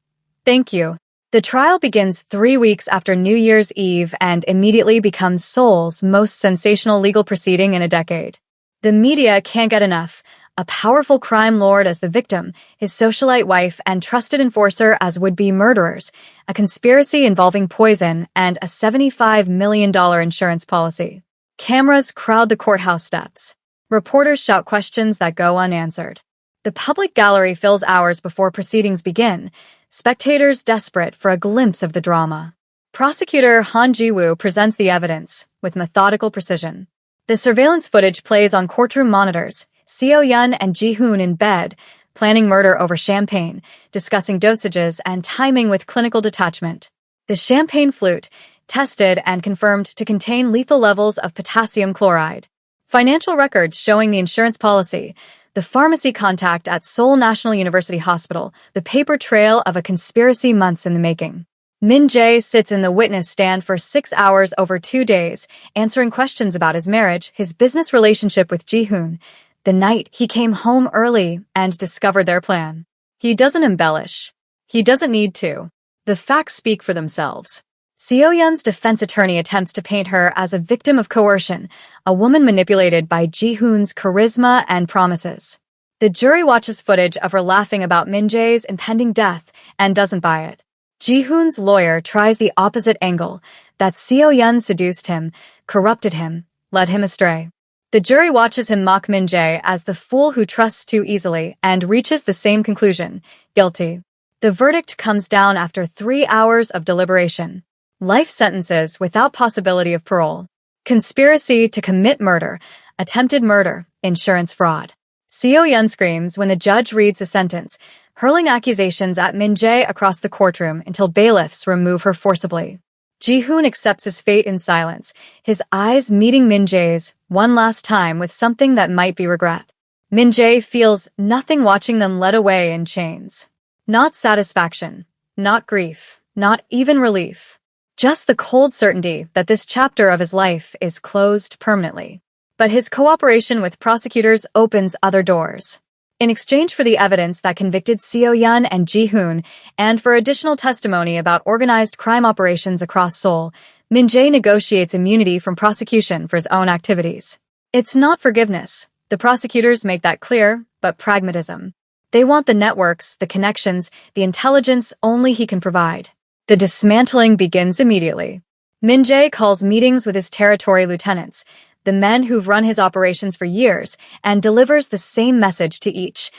Thank you. The trial begins 3 weeks after New Year's Eve and immediately becomes Seoul's most sensational legal proceeding in a decade. The media can't get enough. A powerful crime lord as the victim, his socialite wife and trusted enforcer as would-be murderers, a conspiracy involving poison, and a $75 million insurance policy. Cameras crowd the courthouse steps. Reporters shout questions that go unanswered. The public gallery fills hours before proceedings begin, spectators desperate for a glimpse of the drama. Prosecutor Han Ji-woo presents the evidence with methodical precision. The surveillance footage plays on courtroom monitors, Seo Yun and Ji-hoon in bed, planning murder over champagne, discussing dosages and timing with clinical detachment. The champagne flute, tested and confirmed to contain lethal levels of potassium chloride. Financial records showing the insurance policy, the pharmacy contact at Seoul National University Hospital, the paper trail of a conspiracy months in the making. Min-jae sits in the witness stand for 6 hours over 2 days, answering questions about his marriage, his business relationship with Ji-hoon, the night he came home early and discovered their plan. He doesn't embellish. He doesn't need to. The facts speak for themselves. Seo Yun's defense attorney attempts to paint her as a victim of coercion, a woman manipulated by Ji-hoon's charisma and promises. The jury watches footage of her laughing about Min-jae's impending death and doesn't buy it. Ji-hoon's lawyer tries the opposite angle, that Seo Yun seduced him, corrupted him, led him astray. The jury watches him mock Min-jae as the fool who trusts too easily and reaches the same conclusion, guilty. The verdict comes down after 3 hours of deliberation. Life sentences without possibility of parole. Conspiracy to commit murder, attempted murder, insurance fraud. Seo Yun screams when the judge reads the sentence, hurling accusations at Min-jae across the courtroom until bailiffs remove her forcibly. Ji-hoon accepts his fate in silence, his eyes meeting Min-jae's one last time with something that might be regret. Min-jae feels nothing watching them led away in chains. Not satisfaction, not grief, not even relief. Just the cold certainty that this chapter of his life is closed permanently. But his cooperation with prosecutors opens other doors. In exchange for the evidence that convicted Seo-yeon and Ji-hoon, and for additional testimony about organized crime operations across Seoul, Min-jae negotiates immunity from prosecution for his own activities. It's not forgiveness. The prosecutors make that clear, but pragmatism. They want the networks, the connections, the intelligence only he can provide. The dismantling begins immediately. Min-jae calls meetings with his territory lieutenants, the men who've run his operations for years, and delivers the same message to each.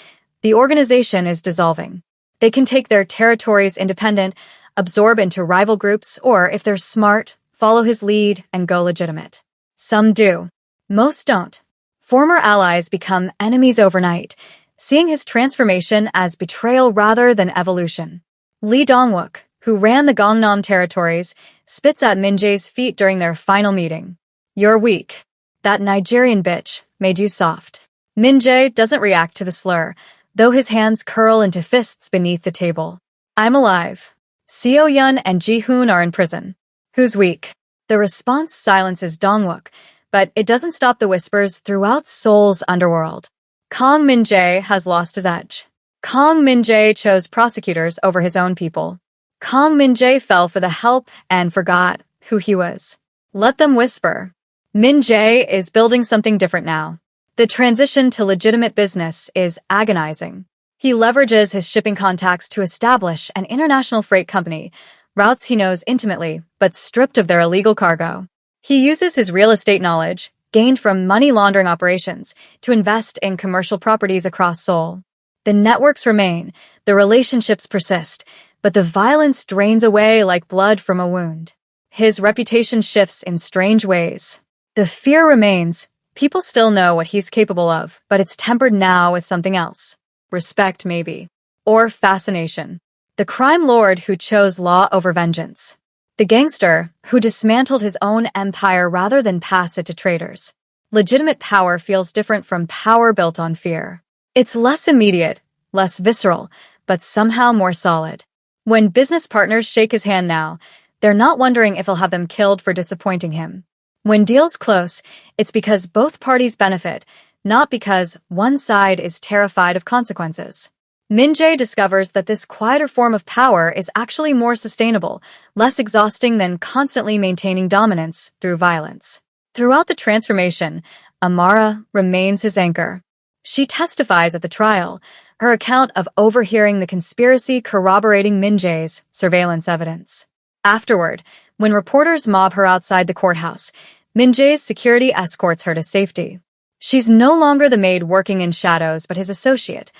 The organization is dissolving. They can take their territories independent, absorb into rival groups, or, if they're smart, follow his lead and go legitimate. Some do. Most don't. Former allies become enemies overnight, seeing his transformation as betrayal rather than evolution. Lee Dong-wook, who ran the Gangnam territories, spits at Min-jae's feet during their final meeting. "You're weak. That Nigerian bitch made you soft." Min-jae doesn't react to the slur, though his hands curl into fists beneath the table. "I'm alive. Seo-yeon and Ji-hoon are in prison. Who's weak?" The response silences Dong-wook, but it doesn't stop the whispers throughout Seoul's underworld. Kang Min-jae has lost his edge. Kang Min-jae chose prosecutors over his own people. Kang Min-jae fell for the help and forgot who he was. Let them whisper. Min-jae is building something different now. The transition to legitimate business is agonizing. He leverages his shipping contacts to establish an international freight company, routes he knows intimately, but stripped of their illegal cargo. He uses his real estate knowledge, gained from money laundering operations, to invest in commercial properties across Seoul. The networks remain, the relationships persist, but the violence drains away like blood from a wound. His reputation shifts in strange ways. The fear remains. People still know what he's capable of, but it's tempered now with something else. Respect, maybe. Or fascination. The crime lord who chose law over vengeance. The gangster who dismantled his own empire rather than pass it to traitors. Legitimate power feels different from power built on fear. It's less immediate, less visceral, but somehow more solid. When business partners shake his hand now, they're not wondering if he'll have them killed for disappointing him. When deals close, it's because both parties benefit, not because one side is terrified of consequences. Min-jae discovers that this quieter form of power is actually more sustainable, less exhausting than constantly maintaining dominance through violence. Throughout the transformation, Amara remains his anchor. She testifies at the trial, her account of overhearing the conspiracy corroborating Min-jae's surveillance evidence. Afterward, when reporters mob her outside the courthouse, Min-jae's security escorts her to safety. She's no longer the maid working in shadows, but his associate,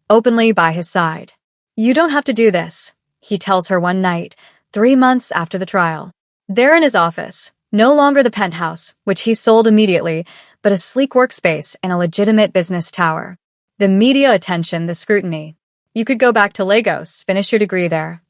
openly by his side. "You don't have to do this," he tells her one night, 3 months after the trial. There in his office, no longer the penthouse, which he sold immediately, but a sleek workspace in a legitimate business tower. The media attention, the scrutiny. "You could go back to Lagos, finish your degree there."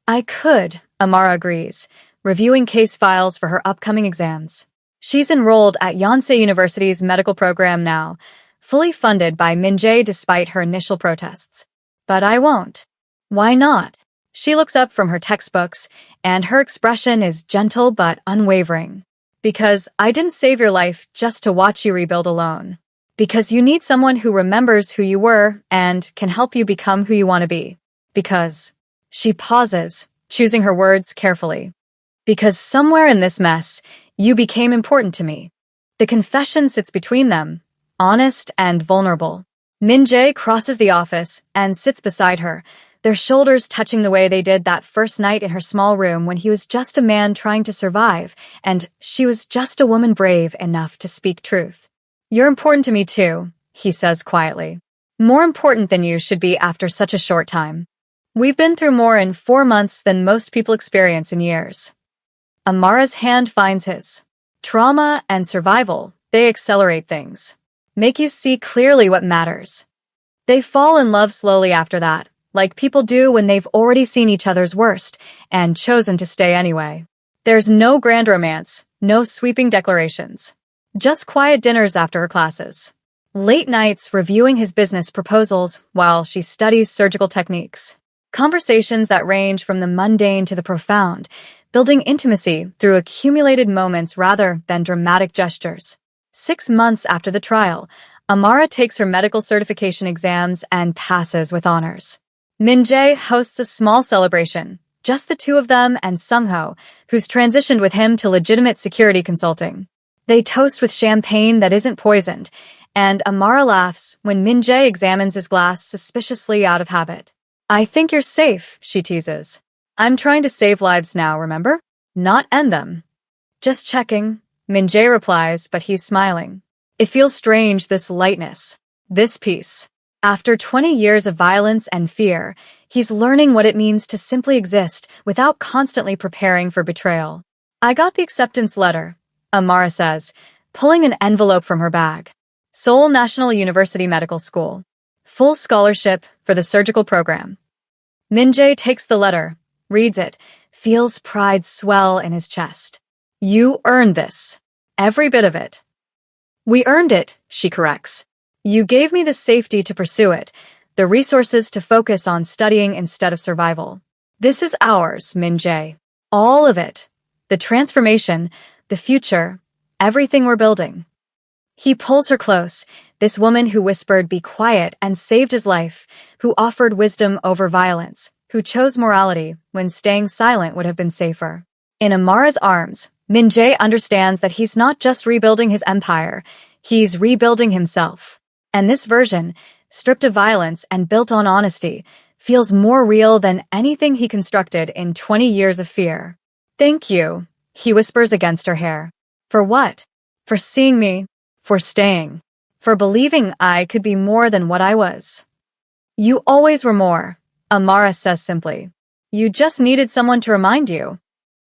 "I could," Amara agrees, reviewing case files for her upcoming exams. She's enrolled at Yonsei University's medical program now, fully funded by Min-jae despite her initial protests. "But I won't." "Why not?" She looks up from her textbooks, and her expression is gentle but unwavering. "Because I didn't save your life just to watch you rebuild alone. Because you need someone who remembers who you were and can help you become who you want to be. Because..." She pauses, choosing her words carefully. "Because somewhere in this mess, you became important to me." The confession sits between them, honest and vulnerable. Min-jae crosses the office and sits beside her, their shoulders touching the way they did that first night in her small room when he was just a man trying to survive, and she was just a woman brave enough to speak truth. "You're important to me too," he says quietly. "More important than you should be after such a short time. We've been through more in 4 months than most people experience in years." Amara's hand finds his. Trauma and survival, they accelerate things. Make you see clearly what matters. They fall in love slowly after that, like people do when they've already seen each other's worst and chosen to stay anyway. There's no grand romance, no sweeping declarations. Just quiet dinners after her classes. Late nights reviewing his business proposals while she studies surgical techniques. Conversations that range from the mundane to the profound, building intimacy through accumulated moments rather than dramatic gestures. 6 months after the trial, Amara takes her medical certification exams and passes with honors. Min-jae hosts a small celebration, just the two of them and Sung-ho, who's transitioned with him to legitimate security consulting. They toast with champagne that isn't poisoned, and Amara laughs when Min-jae examines his glass suspiciously out of habit. "I think you're safe," she teases. "I'm trying to save lives now, remember? Not end them." "Just checking," Min-jae replies, but he's smiling. It feels strange, this lightness, this peace. After 20 years of violence and fear, he's learning what it means to simply exist without constantly preparing for betrayal. "I got the acceptance letter," Amara says, pulling an envelope from her bag. Seoul National University Medical School. Full scholarship for the surgical program. Min-jae takes the letter, reads it, feels pride swell in his chest. "You earned this. Every bit of it." "We earned it," she corrects. "You gave me the safety to pursue it, the resources to focus on studying instead of survival. This is ours, Min-jae. All of it. The transformation, the future, everything we're building." He pulls her close, this woman who whispered, "Be quiet," and saved his life, who offered wisdom over violence, who chose morality when staying silent would have been safer. In Amara's arms, Min-jae understands that he's not just rebuilding his empire, he's rebuilding himself. And this version, stripped of violence and built on honesty, feels more real than anything he constructed in 20 years of fear. "Thank you," he whispers against her hair. "For what? For seeing me, for staying, for believing I could be more than what I was." "You always were more," Amara says simply. "You just needed someone to remind you."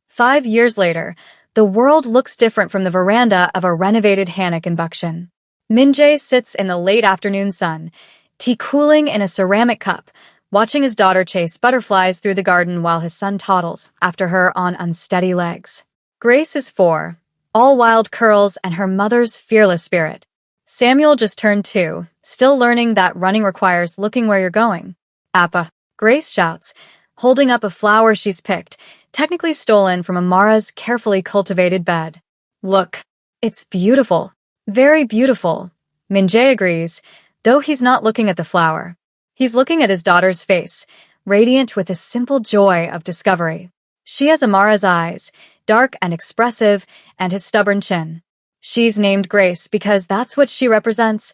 5 years later, the world looks different from the veranda of a renovated hanok in Buckshin. Min-jae sits in the late afternoon sun, tea cooling in a ceramic cup, watching his daughter chase butterflies through the garden while his son toddles after her on unsteady legs. Grace is 4, all wild curls and her mother's fearless spirit. Samuel just turned 2, still learning that running requires looking where you're going. "Appa," Grace shouts, holding up a flower she's picked, technically stolen from Amara's carefully cultivated bed. "Look, it's beautiful. Very beautiful." Min-jae agrees, though he's not looking at the flower. He's looking at his daughter's face, radiant with a simple joy of discovery. She has Amara's eyes, dark and expressive, and his stubborn chin. She's named Grace because that's what she represents,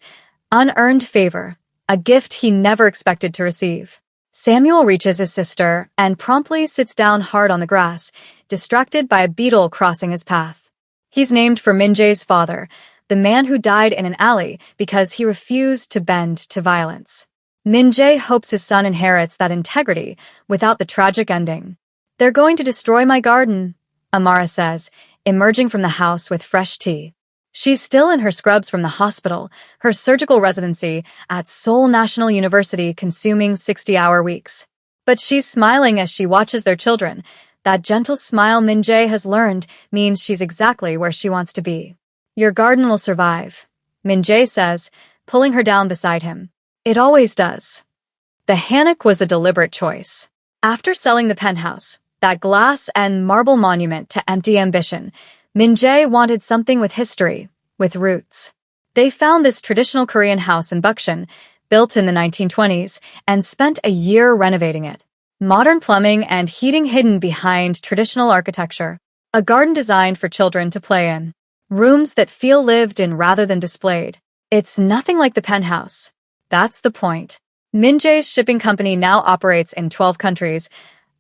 unearned favor, a gift he never expected to receive. Samuel reaches his sister and promptly sits down hard on the grass, distracted by a beetle crossing his path. He's named for Min-jae's father, the man who died in an alley because he refused to bend to violence. Min-jae hopes his son inherits that integrity without the tragic ending. "They're going to destroy my garden," Amara says, emerging from the house with fresh tea. She's still in her scrubs from the hospital, her surgical residency at Seoul National University consuming 60-hour weeks. But she's smiling as she watches their children. That gentle smile Min-jae has learned means she's exactly where she wants to be. "Your garden will survive," Min-jae says, pulling her down beside him. "It always does." The hanok was a deliberate choice. After selling the penthouse, that glass and marble monument to empty ambition, Min-jae wanted something with history, with roots. They found this traditional Korean house in Buckshin, built in the 1920s, and spent a year renovating it. Modern plumbing and heating hidden behind traditional architecture. A garden designed for children to play in. Rooms that feel lived in rather than displayed. It's nothing like the penthouse. That's the point. Min-jae's shipping company now operates in 12 countries,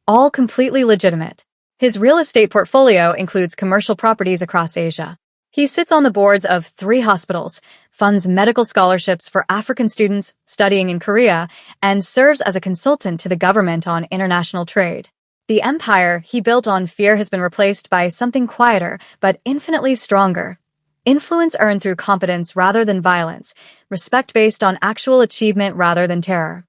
all completely legitimate. His real estate portfolio includes commercial properties across Asia. He sits on the boards of 3 hospitals, funds medical scholarships for African students studying in Korea, and serves as a consultant to the government on international trade. The empire he built on fear has been replaced by something quieter but infinitely stronger. Influence earned through competence rather than violence, respect based on actual achievement rather than terror.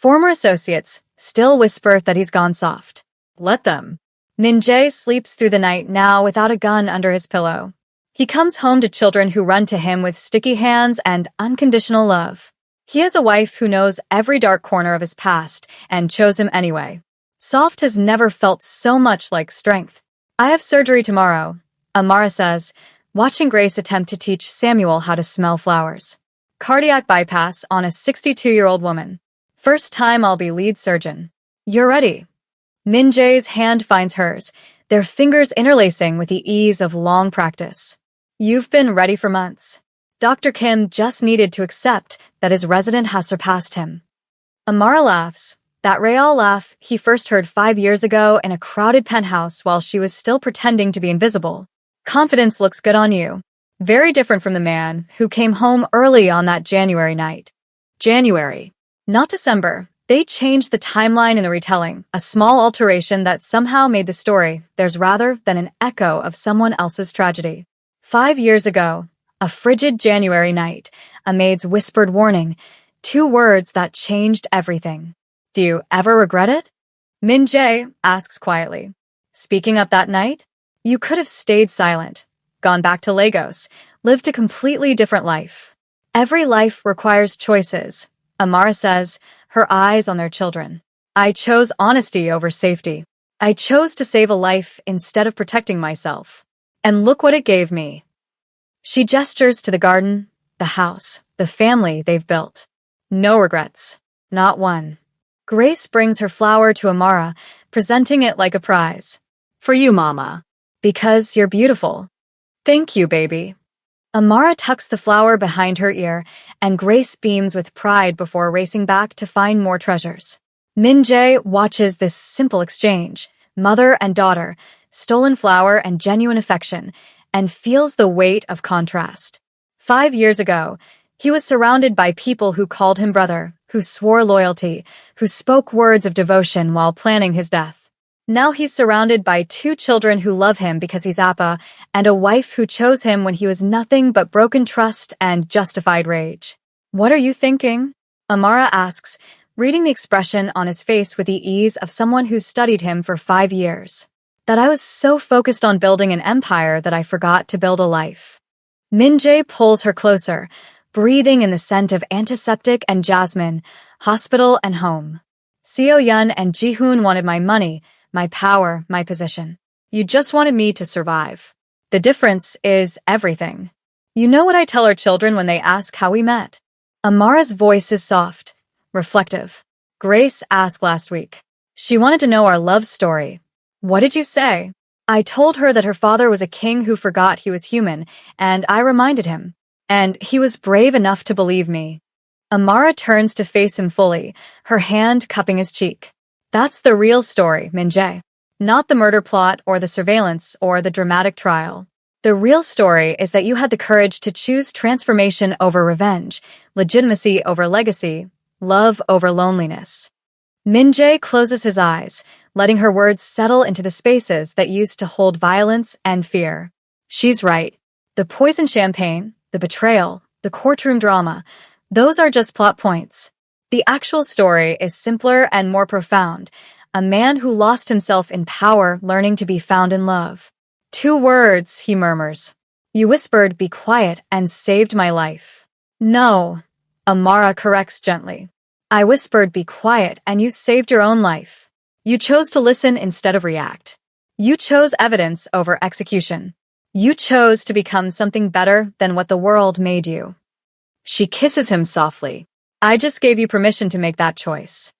Former associates still whisper that he's gone soft. Let them. Min-jae sleeps through the night now without a gun under his pillow. He comes home to children who run to him with sticky hands and unconditional love. He has a wife who knows every dark corner of his past and chose him anyway. Soft has never felt so much like strength. I have surgery tomorrow, Amara says, watching Grace attempt to teach Samuel how to smell flowers. Cardiac bypass on a 62-year-old woman. First time I'll be lead surgeon. You're ready. Min-jae's hand finds hers, their fingers interlacing with the ease of long practice. You've been ready for months. Dr. Kim just needed to accept that his resident has surpassed him. Amara laughs, that Real laugh he first heard 5 years ago in a crowded penthouse while she was still pretending to be invisible. Confidence looks good on you. Very different from the man who came home early on that January night. January, not December. They changed the timeline in the retelling, a small alteration that somehow made the story theirs rather than an echo of someone else's tragedy. 5 years ago, a frigid January night, a maid's whispered warning, 2 words that changed everything. Do you ever regret it? Min-jae asks quietly. Speaking up that night? You could have stayed silent, gone back to Lagos, lived a completely different life. Every life requires choices, Amara says, her eyes on their children. I chose honesty over safety. I chose to save a life instead of protecting myself. And look what it gave me. She gestures to the garden, the house, the family they've built. No regrets. Not one. Grace brings her flower to Amara, presenting it like a prize. For you, Mama. Because you're beautiful. Thank you, baby. Amara tucks the flower behind her ear, and Grace beams with pride before racing back to find more treasures. Min-jae watches this simple exchange, mother and daughter, stolen flower and genuine affection, and feels the weight of contrast. 5 years ago, he was surrounded by people who called him brother, who swore loyalty, who spoke words of devotion while planning his death. Now he's surrounded by 2 children who love him because he's Appa, and a wife who chose him when he was nothing but broken trust and justified rage. What are you thinking? Amara asks, reading the expression on his face with the ease of someone who's studied him for 5 years. That I was so focused on building an empire that I forgot to build a life. Min-jae pulls her closer, breathing in the scent of antiseptic and jasmine, hospital and home. Seo-yeon and Ji-hoon wanted my money, my power, my position. You just wanted me to survive. The difference is everything. You know what I tell our children when they ask how we met? Amara's voice is soft, reflective. Grace asked last week. She wanted to know our love story. What did you say? I told her that her father was a king who forgot he was human, and I reminded him. And he was brave enough to believe me. Amara turns to face him fully, her hand cupping his cheek. That's the real story, Min-jae. Not the murder plot or the surveillance or the dramatic trial. The real story is that you had the courage to choose transformation over revenge, legitimacy over legacy, love over loneliness. Min-jae closes his eyes, letting her words settle into the spaces that used to hold violence and fear. She's right. The poison champagne, the betrayal, the courtroom drama, those are just plot points. The actual story is simpler and more profound. A man who lost himself in power, learning to be found in love. 2 words, he murmurs. You whispered, be quiet, and saved my life. No, Amara corrects gently. I whispered, be quiet, and you saved your own life. You chose to listen instead of react. You chose evidence over execution. You chose to become something better than what the world made you. She kisses him softly. I just gave you permission to make that choice.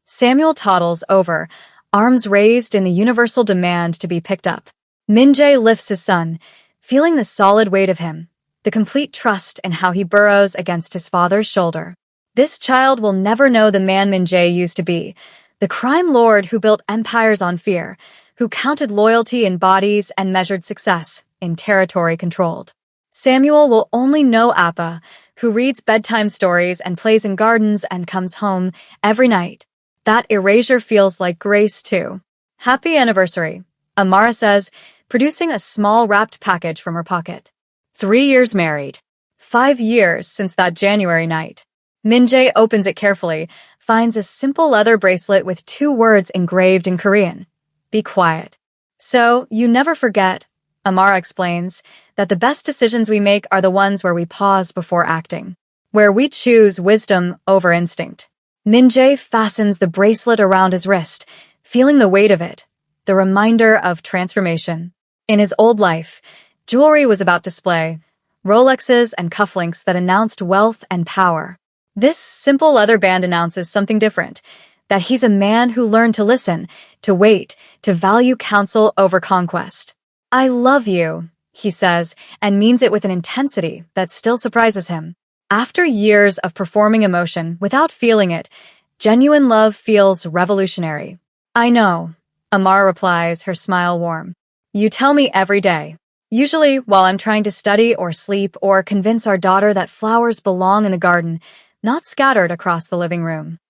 Samuel toddles over, arms raised in the universal demand to be picked up. Min-jae lifts his son, feeling the solid weight of him, the complete trust in how he burrows against his father's shoulder. This child will never know the man Min-jae used to be, the crime lord who built empires on fear, who counted loyalty in bodies and measured success in territory controlled. Samuel will only know Appa, who reads bedtime stories and plays in gardens and comes home every night. That erasure feels like Grace, too. Happy anniversary, Amara says, producing a small wrapped package from her pocket. 3 years married. 5 years since that January night. Min-jae opens it carefully, finds a simple leather bracelet with 2 words engraved in Korean. Be quiet. So, you never forget, Amara explains, that the best decisions we make are the ones where we pause before acting, where we choose wisdom over instinct. Min-jae fastens the bracelet around his wrist, feeling the weight of it, the reminder of transformation. In his old life, jewelry was about display, Rolexes and cufflinks that announced wealth and power. This simple leather band announces something different, that he's a man who learned to listen, to wait, to value counsel over conquest. I love you, he says, and means it with an intensity that still surprises him. After years of performing emotion without feeling it, genuine love feels revolutionary. I know, Amara replies, her smile warm. You tell me every day. Usually while I'm trying to study or sleep or convince our daughter that flowers belong in the garden, not scattered across the living room.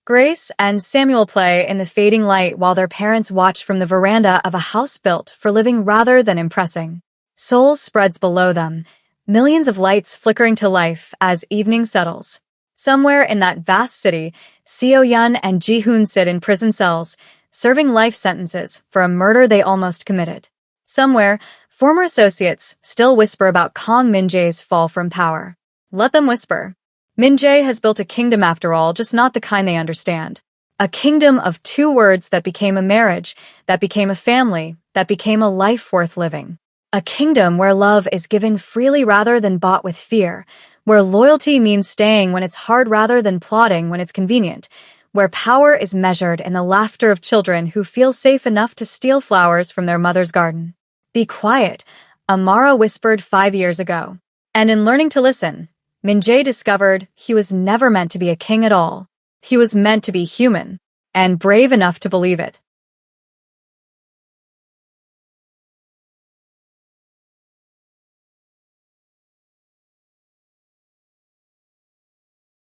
Grace and Samuel play in the fading light while their parents watch from the veranda of a house built for living rather than impressing. Seoul spreads below them, millions of lights flickering to life as evening settles. Somewhere in that vast city, Seo-yeon and Ji-hoon sit in prison cells, serving life sentences for a murder they almost committed. Somewhere, former associates still whisper about Kang Min-jae's fall from power. Let them whisper. Min-jae has built a kingdom after all, just not the kind they understand. A kingdom of 2 words that became a marriage, that became a family, that became a life worth living. A kingdom where love is given freely rather than bought with fear, where loyalty means staying when it's hard rather than plotting when it's convenient, where power is measured in the laughter of children who feel safe enough to steal flowers from their mother's garden. Be quiet, Amara whispered 5 years ago. And in learning to listen, Min-jae discovered he was never meant to be a king at all. He was meant to be human, and brave enough to believe it.